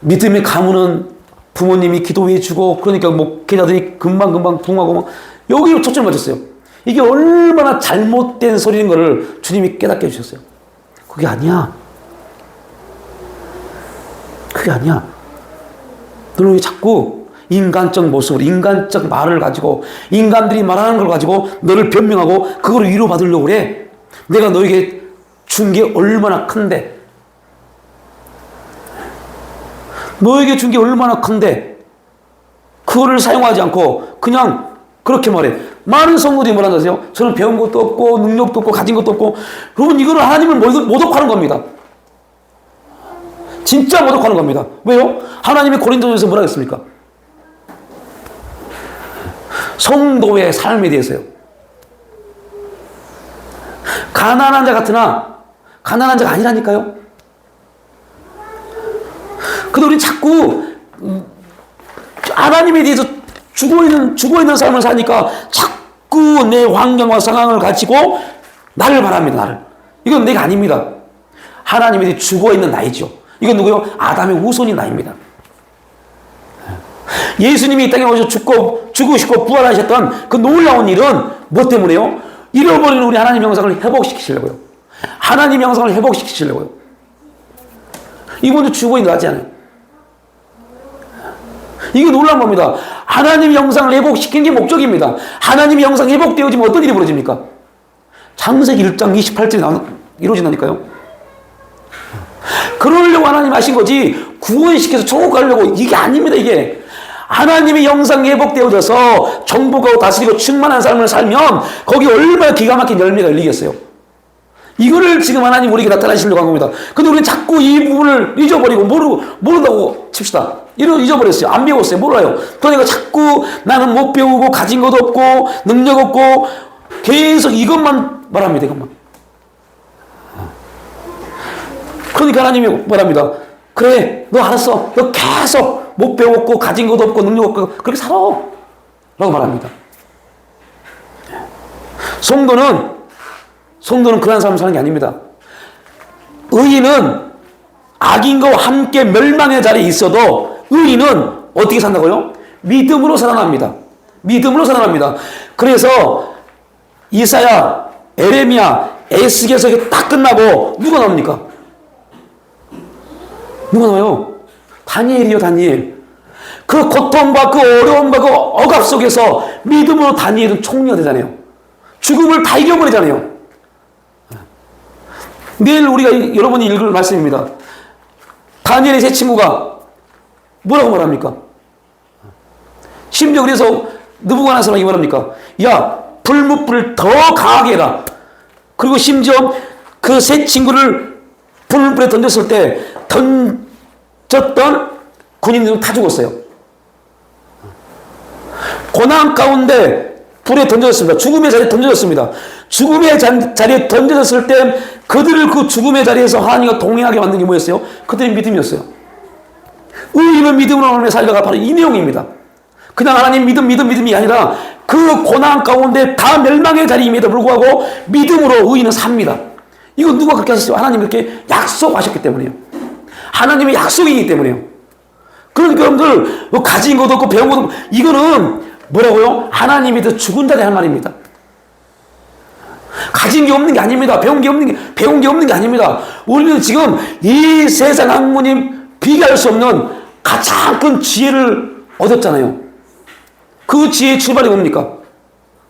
믿음의 가문은 부모님이 기도해 주고 그러니까 목회자들이 금방금방 부흥하고 막 여기 초점을 맞췄어요. 이게 얼마나 잘못된 소리인 것을 주님이 깨닫게 해주셨어요. 그게 아니야. 그게 아니야. 너는 왜 자꾸 인간적 모습으로 인간적 말을 가지고 인간들이 말하는 걸 가지고 너를 변명하고 그걸 위로받으려고 그래. 내가 너에게 준 게 얼마나 큰데 너에게 준 게 얼마나 큰데 그거를 사용하지 않고 그냥 그렇게 말해. 많은 성도들이 뭐라 하세요? 저는 배운 것도 없고 능력도 없고 가진 것도 없고. 여러분 이거는 하나님을 모독하는 겁니다. 진짜 모독하는 겁니다. 왜요? 하나님이 고린도전에서 뭐라 했습니까? 성도의 삶에 대해서요. 가난한 자 같으나 가난한 자가 아니라니까요. 근데 우리 자꾸 하나님에 대해서 죽어있는 삶을 사니까 자꾸 내 환경과 상황을 가지고 나를 바랍니다. 나를. 이건 내가 아닙니다. 하나님에 대해 죽어있는 나이죠. 이건 누구요? 아담의 후손인 나입니다. 예수님이 이 땅에 오셔서 죽으시고 부활하셨던 그 놀라운 일은 뭐 때문에요? 잃어버린 우리 하나님 영상을 회복시키시려고요. 하나님 영상을 회복시키시려고요. 이분도 죽어있는 나지 않아요. 이게 놀라운 겁니다. 하나님 영상을 회복시키는 게 목적입니다. 하나님 영상이 회복되어지면 어떤 일이 벌어집니까? 창세기 1장 28절이 이루어진다니까요. 그러려고 하나님 하신 거지 구원시켜서 천국 가려고 이게 아닙니다. 이게 하나님의 영상이 회복되어져서 정복하고 다스리고 충만한 삶을 살면 거기 얼마나 기가 막힌 열매가 열리겠어요. 이거를 지금 하나님 우리에게 나타나시려고 한 겁니다. 근데 우리는 자꾸 이 부분을 잊어버리고 모른다고 칩시다. 잊어버렸어요. 안 배웠어요. 몰라요. 그러니까 자꾸 나는 못 배우고 가진 것도 없고 능력 없고 계속 이것만 말합니다. 이것만. 그러니까 하나님이 말합니다. 그래, 너 알았어. 너 계속 못 배웠고 가진 것도 없고 능력 없고 그렇게 살아. 라고 말합니다. 성도는 그런 삶을 사는 게 아닙니다. 의인은 악인과 함께 멸망의 자리에 있어도 의인은 어떻게 산다고요? 믿음으로 살아납니다. 믿음으로 살아납니다. 그래서 이사야, 에레미야, 에스겔서 딱 끝나고 누가 나옵니까? 누가 나와요? 다니엘이요, 다니엘. 그 고통과 그 어려움과 그 억압 속에서 믿음으로 다니엘은 총리가 되잖아요. 죽음을 다 이겨버리잖아요. 내일 우리가 여러분이 읽을 말씀입니다. 다니엘의 세 친구가 뭐라고 말합니까? 심지어 그래서 느부갓네살이 말합니까? 야, 불뭇불을 더 강하게 해라. 그리고 심지어 그 세 친구를 불물불에 던졌을 때 던졌던 군인들은 다 죽었어요. 고난 가운데 불에 던져졌습니다. 죽음의 자리에 던져졌습니다. 죽음의 자리에 던져졌을 때 그들을 그 죽음의 자리에서 하나님과 동행하게 만든 게 뭐였어요? 그들의 믿음이었어요. 의인은 믿음으로 하나님의 살다가 바로 이 내용입니다. 그냥 하나님 믿음이 아니라 그 고난 가운데 다 멸망의 자리임에도 불구하고 믿음으로 의인은 삽니다. 이거 누가 그렇게 하셨어요? 하나님이 그렇게 약속하셨기 때문에요. 하나님의 약속이기 때문에요. 그러니까 여러분들 뭐 가진 것도 없고 배운 것도 없고 이거는 뭐라고요? 하나님이 더 죽은 자들이 할 말입니다. 가진 게 없는 게 아닙니다. 배운 게 없는 게 아닙니다. 우리는 지금 이 세상 학문이 비교할 수 없는 가장 큰 지혜를 얻었잖아요. 그 지혜의 출발이 뭡니까?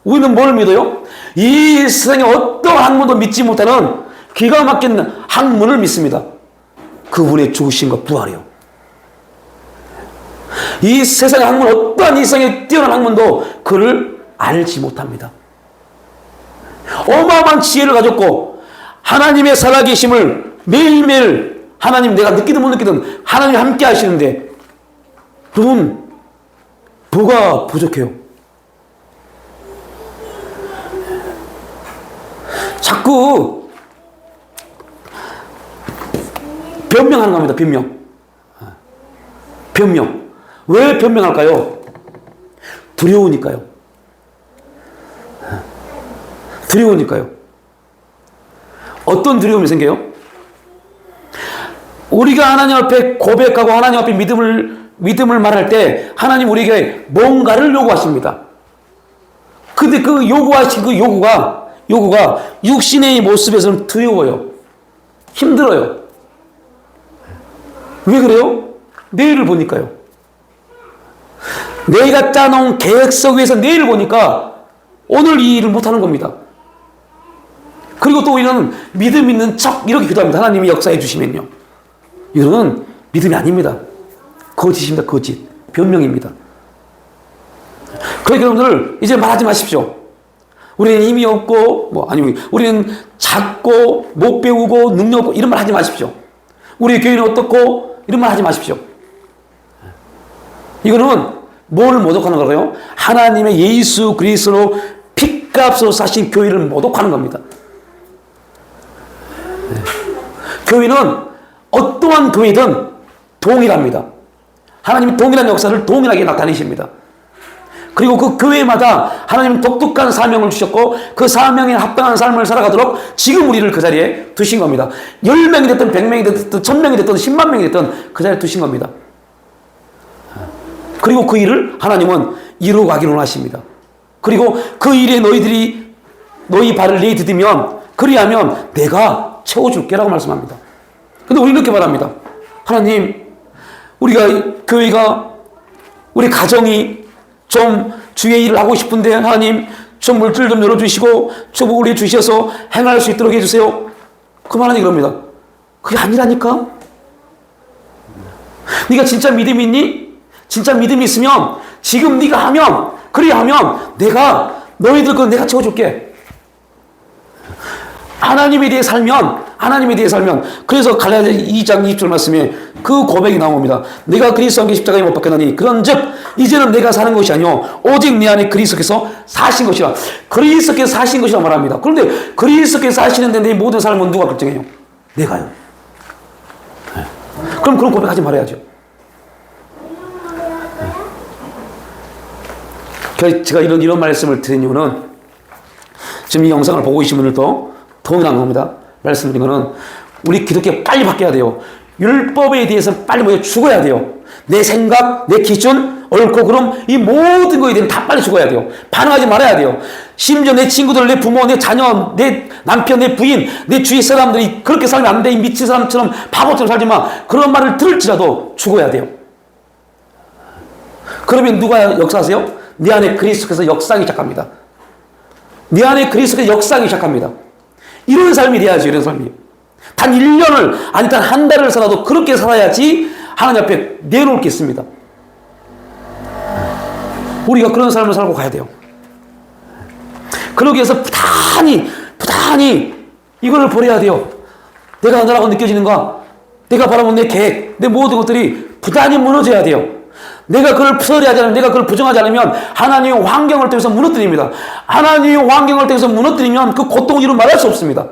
우리는 뭘 믿어요? 이 세상에 어떤 학문도 믿지 못하는 기가 막힌 학문을 믿습니다. 그분의 죽으심과 부활이요. 이 세상의 학문, 어떠한 이 세상에 뛰어난 학문도 그를 알지 못합니다. 어마어마한 지혜를 가졌고 하나님의 살아계심을 매일매일 하나님 내가 느끼든 못 느끼든 하나님이 함께 하시는데 여러분 뭐가 부족해요? 변명하는 겁니다. 변명. 왜 변명할까요? 두려우니까요. 어떤 두려움이 생겨요? 우리가 하나님 앞에 고백하고 하나님 앞에 믿음을 말할 때 하나님 우리에게 뭔가를 요구하십니다. 근데 그 요구하신 그 요구가 육신의 모습에서는 두려워요. 힘들어요. 왜 그래요? 내일을 보니까요. 내가 짜놓은 계획서 위에서 내일을 보니까 오늘 이 일을 못하는 겁니다. 그리고 또 우리는 믿음 있는 척 이렇게 기도합니다. 하나님이 역사해 주시면요. 이거는 믿음이 아닙니다. 거짓입니다. 거짓. 변명입니다. 그러니까 여러분들 이제 말하지 마십시오. 우리는 힘이 없고 우리는 작고 못 배우고 능력 없고 이런 말 하지 마십시오. 우리 교회는 어떻고 이런 말 하지 마십시오. 이거는 뭘 모독하는 걸까요? 하나님의 예수 그리스도로 핏값으로 사신 교회를 모독하는 겁니다. 교회는 어떠한 교회든 동일합니다. 하나님이 동일한 역사를 동일하게 나타내십니다. 그리고 그 교회마다 하나님은 독특한 사명을 주셨고 그 사명에 합당한 삶을 살아가도록 지금 우리를 그 자리에 두신 겁니다. 10명이 됐든 100명이 됐든 1000명이 됐든 10만 명이 됐든 그 자리에 두신 겁니다. 그리고 그 일을 하나님은 이루어가기를 원하십니다. 그리고 그 일에 너희 발을 내디디면 그리하면 내가 채워줄게라고 말씀합니다. 근데 우리는 이렇게 말합니다. 하나님, 우리가 교회가 우리 가정이 좀 주의 일을 하고 싶은데 하나님 좀 물질 좀 열어주시고 좀 우리 주셔서 행할 수 있도록 해주세요. 그만하니 그럽니다. 그게 아니라니까. 네가 진짜 믿음이 있니? 진짜 믿음이 있으면 지금 네가 하면 그리하면 내가 너희들 그 내가 채워줄게. 하나님에 대해 살면 그래서 갈라디아 2장 20절 말씀에 그 고백이 나옵니다. 내가 그리스도와 함께 십자가에 못 박혔나니 그런즉 이제는 내가 사는 것이 아니요 오직 내 안에 그리스도께서 사신 것이라. 그리스도께서 사신 것이라 말합니다. 그런데 그리스도께서 사시는데 내 모든 삶은 누가 결정해요? 내가요. 그럼 그런 고백하지 말아야죠. 제가 이런 말씀을 드린 이유는 지금 이 영상을 보고 계신 분들도 동일한 겁니다. 말씀드린 거는 우리 기독교 빨리 바뀌어야 돼요. 율법에 대해서 빨리 먼저 죽어야 돼요. 내 생각, 내 기준, 옳고 그름 이 모든 거에 대해서 다 빨리 죽어야 돼요. 반응하지 말아야 돼요. 심지어 내 친구들, 내 부모, 내 자녀, 내 남편, 내 부인, 내 주위 사람들이 그렇게 살면 안 돼. 이 미친 사람처럼 바보처럼 살지 마. 그런 말을 들을지라도 죽어야 돼요. 그러면 누가 역사하세요? 네 안에 그리스도께서 역사하기 시작합니다. 네 안에 그리스도께서 역사하기 시작합니다. 이런 삶이 돼야죠. 이런 삶이. 단 1년을 아니 단 한 달을 살아도 그렇게 살아야지 하나님 앞에 내놓을 게 있습니다. 우리가 그런 삶을 살고 가야 돼요. 그러기 위해서 부단히 이걸 버려야 돼요. 내가 너라고 느껴지는가? 내가 바라본 내 계획, 내 모든 것들이 부단히 무너져야 돼요. 내가 그걸 썰어하지 않으면, 내가 그걸 부정하지 않으면 하나님의 환경을 통해서 무너뜨립니다. 하나님의 환경을 통해서 무너뜨리면 그 고통을 이루 말할 수 없습니다.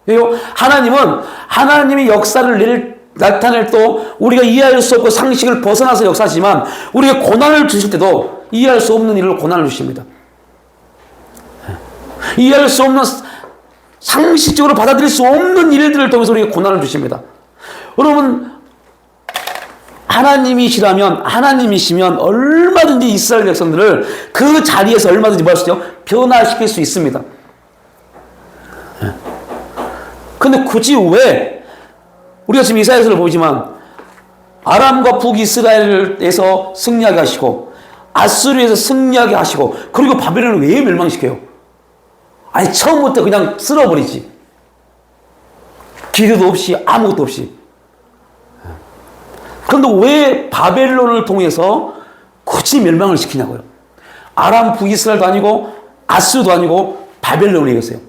왜요? 하나님은 하나님의 역사를 나타낼 또 우리가 이해할 수 없고 상식을 벗어나서 역사하지만 우리가 고난을 주실 때도 이해할 수 없는 일로 고난을 주십니다. 이해할 수 없는 상식적으로 받아들일 수 없는 일들을 통해서 우리에게 고난을 주십니다. 여러분 하나님이시면 얼마든지 이스라엘 백성들을 그 자리에서 얼마든지 뭐 할 수 있죠? 변화시킬 수 있습니다. 근데 굳이 왜 우리가 지금 이사야서를 보지만 아람과 북이스라엘에서 승리하게 하시고 아수르에서 승리하게 하시고 그리고 바벨론을 왜 멸망시켜요? 아니 처음부터 그냥 쓸어버리지. 기도도 없이 아무것도 없이. 그런데 왜 바벨론을 통해서 굳이 멸망을 시키냐고요. 아람 북이스라엘도 아니고 아수르도 아니고 바벨론을 이겼어요.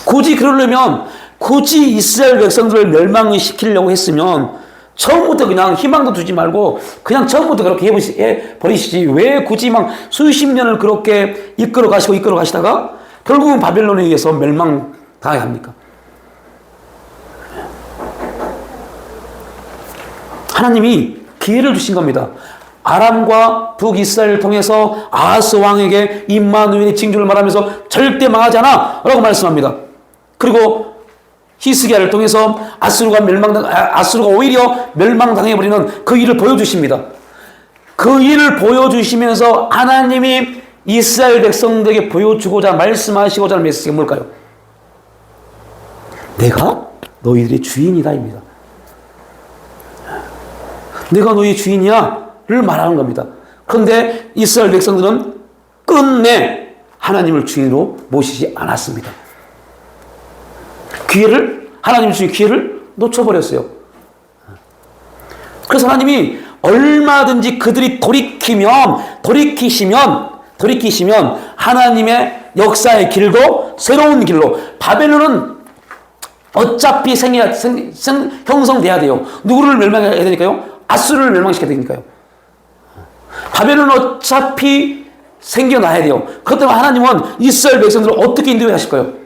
굳이 그러려면 굳이 이스라엘 백성들을 멸망을 시키려고 했으면 처음부터 그냥 희망도 두지 말고 그냥 처음부터 그렇게 해버리시지. 왜 굳이 막 수십 년을 그렇게 이끌어 가시다가 결국은 바벨론에 의해서 멸망당하게 합니까? 하나님이 기회를 주신 겁니다. 아람과 북이스라엘을 통해서 아하스 왕에게 임마누엘의 징조를 말하면서 절대 망하지 않아 라고 말씀합니다. 그리고 히스기야를 통해서 아수르가 오히려 멸망당해버리는 그 일을 보여주십니다. 그 일을 보여주시면서 하나님이 이스라엘 백성들에게 보여주고자 말씀하시고자 하는 메시지가 뭘까요? 내가 너희들의 주인이다입니다. 내가 너희 주인이야 를 말하는 겁니다. 그런데 이스라엘 백성들은 끝내 하나님을 주인으로 모시지 않았습니다. 하나님을 주인 기회를 놓쳐버렸어요. 그래서 하나님이 얼마든지 그들이 돌이키시면 하나님의 역사의 길도 새로운 길로, 바벨론은 어차피 형성돼야 돼요. 누구를 멸망해야 되니까요? 아수르를 멸망시켜야 되니까요. 바벨론은 어차피 생겨나야 돼요. 그렇기 때문에 하나님은 이스라엘 백성들을 어떻게 인도하실까요?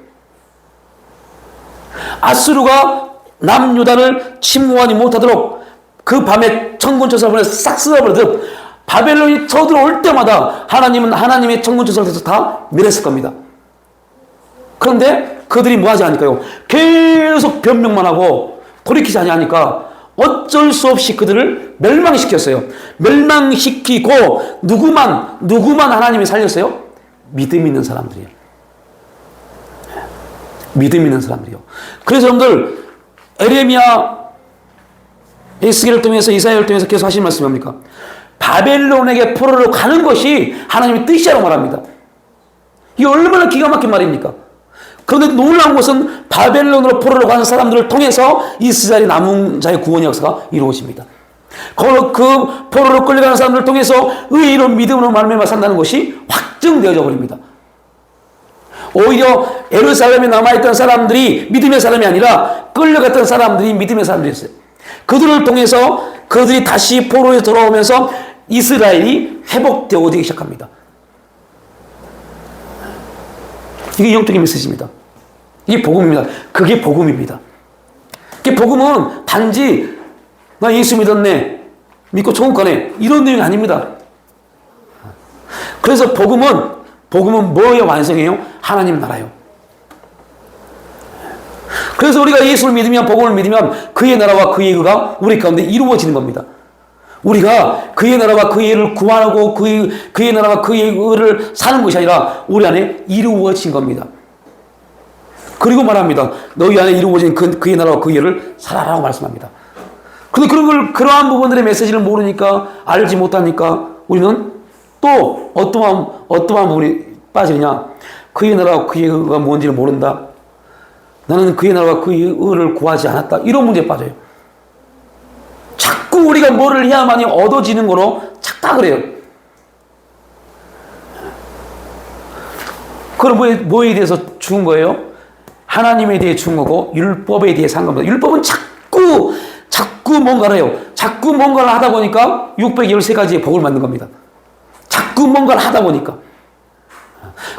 아수르가 남유다를 침공하지 못하도록 그 밤에 천군천사를 보내서 싹 쓸어버리듯 바벨론이 쳐들어올 때마다 하나님은 하나님의 천군천사를 해서 다 멸했을 겁니다. 그런데 그들이 뭐 하지 않을까요? 계속 변명만 하고 돌이키지 아니하니까 어쩔 수 없이 그들을 멸망시켰어요. 멸망시키고 누구만 하나님이 살렸어요? 믿음 있는 사람들이에요. 믿음 있는 사람들이요. 그래서 여러분들 에레미야, 에스겔을 통해서 이사야를 통해서 계속 하신 말씀이 뭡니까? 바벨론에게 포로로 가는 것이 하나님의 뜻이라고 말합니다. 이게 얼마나 기가 막힌 말입니까? 그런데 놀라운 것은 바벨론으로 포로로 가는 사람들을 통해서 이스라엘의 남은 자의 구원의 역사가 이루어집니다. 그 포로로 끌려가는 사람들을 통해서 의로 믿음으로 말미암아 산다는 것이 확증되어져 버립니다. 오히려 예루살렘에 남아있던 사람들이 믿음의 사람이 아니라 끌려갔던 사람들이 믿음의 사람들이었어요. 그들을 통해서 그들이 다시 포로에 돌아오면서 이스라엘이 회복되기 시작합니다. 이게 영적인 메시지입니다. 이게 복음입니다. 그게 복음입니다. 이게 복음은 단지 나 예수 믿었네, 믿고 좋은 거네, 이런 내용이 아닙니다. 그래서 복음은 뭐의 완성이에요? 하나님 나라요. 그래서 우리가 예수를 믿으면, 복음을 믿으면 그의 나라와 그의 의가 우리 가운데 이루어지는 겁니다. 우리가 그의 나라와 그의 의를 구하고 그의 나라와 그의 의를 사는 것이 아니라 우리 안에 이루어진 겁니다. 그리고 말합니다. 너희 안에 이루어진 그의 나라와 그의 의를 살아라고 말씀합니다. 근데 그러한 부분들의 메시지를 모르니까, 알지 못하니까 우리는 또 어떠한 부분이 빠지느냐? 그의 나라와 그의 의가 뭔지를 모른다. 나는 그의 나라와 그의 의를 구하지 않았다. 이런 문제에 빠져요. 자꾸 우리가 뭐를 해야만이 얻어지는 거로 착각을 해요. 그럼 뭐에 대해서 죽은 거예요? 하나님에 대해 죽은 거고 율법에 대해 산 겁니다. 율법은 자꾸 뭔가를 해요. 자꾸 뭔가를 하다 보니까 613가지의 복을 만든 겁니다. 자꾸 뭔가를 하다 보니까.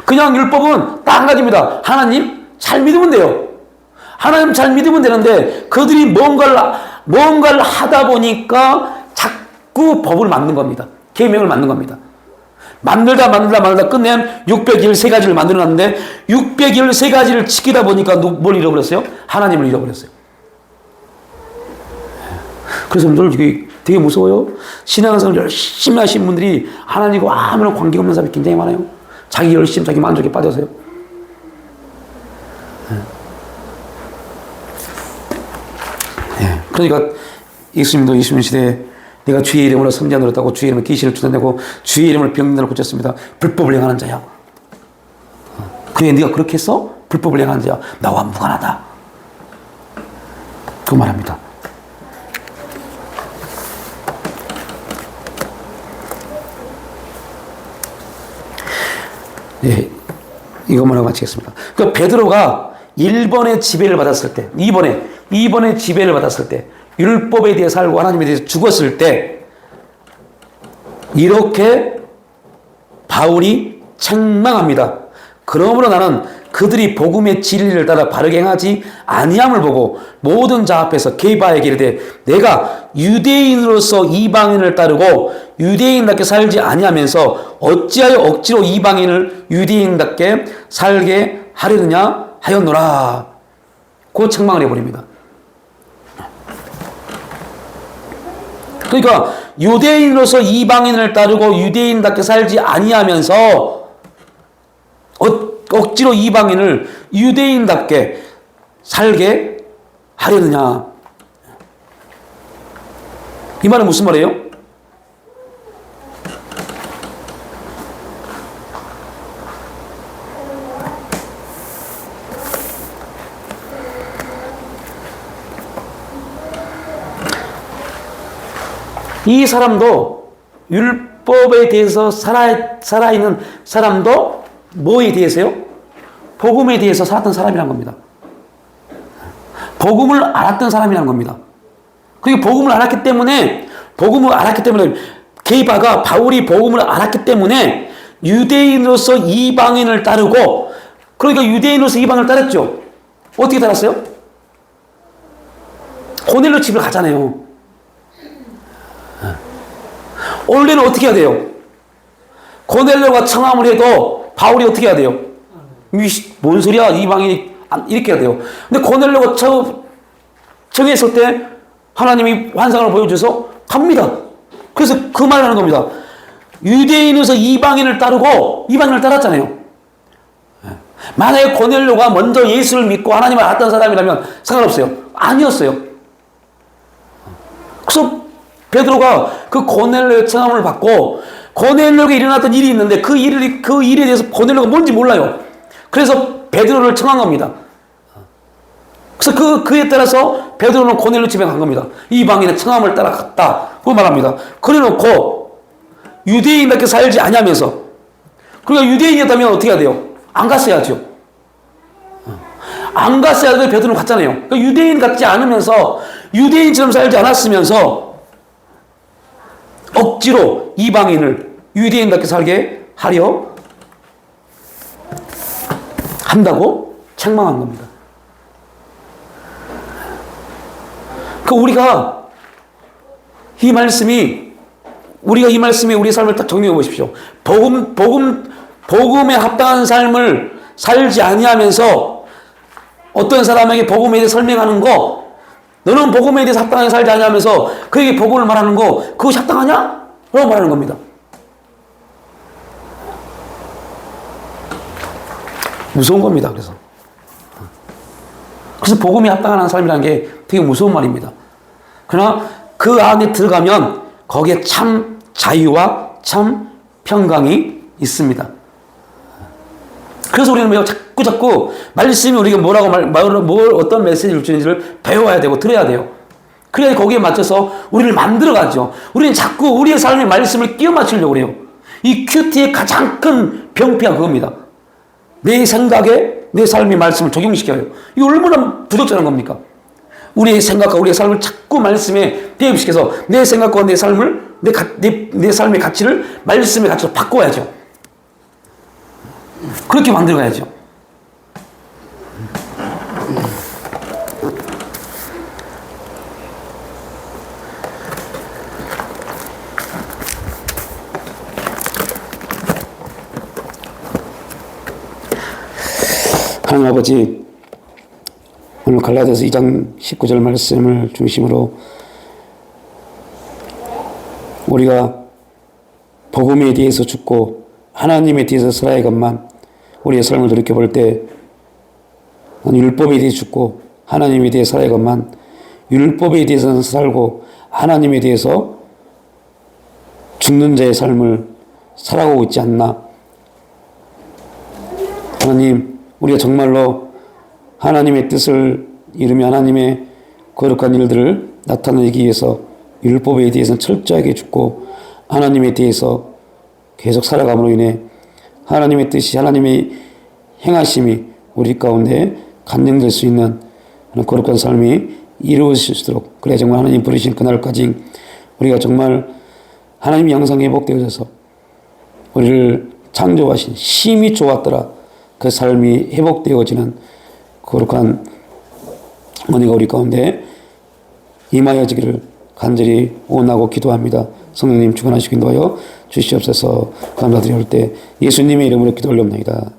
그냥 율법은 딱 한 가지입니다. 하나님 잘 믿으면 돼요. 하나님 잘 믿으면 되는데 그들이 뭔가를 하다 보니까 자꾸 법을 만든 겁니다. 계명을 만든 겁니다. 만들다 끝내면 613가지를 만들어놨는데 613가지를 지키다 보니까 뭘 잃어버렸어요? 하나님을 잃어버렸어요. 그래서 여러분들 이게 되게 무서워요. 신앙생활 열심히 하신 분들이 하나님과 아무런 관계가 없는 사람이 굉장히 많아요. 자기 열심, 자기 만족에 빠져서요. 그러니까 예수님도 예수님 시대에 내가 주의 이름으로 선지자 노릇하고 주의 이름으로 계시를 주장내고 주의 이름으로 병든을 고쳤습니다. 불법을 행하는 자야. 그래, 네가 그렇게 했어? 불법을 행하는 자야. 나와 무관하다. 그 말합니다. 네, 이것만 하고 마치겠습니다. 그 베드로가 1번의 지배를 받았을 때, 2번의 지배를 받았을 때, 율법에 대해 살고 하나님에 대해서 죽었을 때 이렇게 바울이 책망합니다. 그러므로 나는 그들이 복음의 진리를 따라 바르게 행하지 아니함을 보고 모든 자 앞에서 게바에게 이르되 내가 유대인으로서 이방인을 따르고 유대인답게 살지 아니하면서 어찌하여 억지로 이방인을 유대인답게 살게 하려느냐 하였노라. 그 책망을 해버립니다. 그러니까 유대인으로서 이방인을 따르고 유대인답게 살지 아니하면서 억지로 이방인을 유대인답게 살게 하려느냐. 이 말은 무슨 말이에요? 이 사람도 율법에 대해서 살아있는 사람도 뭐에 대해서요? 복음에 대해서 살았던 사람이란 겁니다. 복음을 알았던 사람이란 겁니다. 그리고 복음을 알았기 때문에 게바가 바울이 복음을 알았기 때문에 유대인으로서 이방인을 따르고, 그러니까 유대인으로서 이방인을 따랐죠. 어떻게 따랐어요? 고넬료 집을 가잖아요. 원래는 어떻게 해야 돼요? 고넬료가 청함을 해도 바울이 어떻게 해야 돼요? 뭔 소리야? 이방인이 이렇게 해야 돼요. 근데 고넬료가 청했을 때 하나님이 환상을 보여줘서 갑니다. 그래서 그 말을 하는 겁니다. 유대인에서 이방인을 따르고 이방인을 따랐잖아요. 만약에 고넬료가 먼저 예수를 믿고 하나님을 알았던 사람이라면 상관없어요. 아니었어요. 그래서 베드로가 그 고넬료의 청함을 받고 고넬료에게 일어났던 일이 있는데 그 일에 대해서 고넬료가 뭔지 몰라요. 그래서 베드로를 청한 겁니다. 그래서 그에 따라서 베드로는 고넬료 집에 간 겁니다. 이방인의 청함을 따라갔다. 그 말합니다. 그래놓고 유대인답게 살지 않냐면서, 그러니까 유대인이었다면 어떻게 해야 돼요? 안 갔어야죠. 안 갔어야 돼. 베드로는 갔잖아요. 그러니까 유대인 같지 않으면서 유대인처럼 살지 않았으면서 억지로 이방인을 유대인답게 살게 하려 한다고 책망한 겁니다. 우리가 이 말씀이 우리 삶을 딱 정리해 보십시오. 복음에 합당한 삶을 살지 아니하면서 어떤 사람에게 복음에 대해 설명하는 거, 너는 복음에 대해서 합당하게 살지 아니하면서 그에게 복음을 말하는 거, 그것이 합당하냐? 라고 말하는 겁니다. 무서운 겁니다. 그래서 복음에 합당한 삶이라는 게 되게 무서운 말입니다. 그러나 그 안에 들어가면 거기에 참 자유와 참 평강이 있습니다. 그래서 우리는 자꾸 말씀이 우리가 어떤 메시지를 주는지를 배워야 되고 들어야 돼요. 그래야 거기에 맞춰서 우리를 만들어가죠. 우리는 자꾸 우리의 삶의 말씀을 끼워 맞추려고 그래요. 이 큐티의 가장 큰 병폐가 그겁니다. 내 생각에 내 삶의 말씀을 적용시켜요. 이거 얼마나 부적절한 겁니까? 우리의 생각과 우리의 삶을 자꾸 말씀에 대입시켜서 내 생각과 내 삶을, 내 삶의 가치를 말씀의 가치로 바꿔야죠. 그렇게 만들어가야죠. 하나님 아버지, 오늘 갈라디아서 2장 19절 말씀을 중심으로 우리가 복음에 대해서 죽고 하나님에 대해서 살아야 것만 우리의 삶을 돌이켜볼 때 율법에 대해 죽고 하나님에 대해 살아야 것만 율법에 대해서는 살고 하나님에 대해서 죽는 자의 삶을 살아가고 있지 않나. 하나님, 우리가 정말로 하나님의 뜻을 이루며 하나님의 거룩한 일들을 나타내기 위해서 율법에 대해서는 철저하게 죽고 하나님에 대해서 계속 살아감으로 인해 하나님의 뜻이, 하나님의 행하심이 우리 가운데 간증될 수 있는 그런 거룩한 삶이 이루어질 수 있도록, 그래 정말 하나님 부르신 그날까지 우리가 정말 하나님 영상에 회복되어져서 우리를 창조하신 심히 좋았더라 그 삶이 회복되어지는 거룩한 은혜가 우리 가운데 임하여지기를 간절히 원하고 기도합니다. 성령님 주관하시기 인도하여 주시옵소서. 감사드리올 때 예수님의 이름으로 기도 올려옵나이다.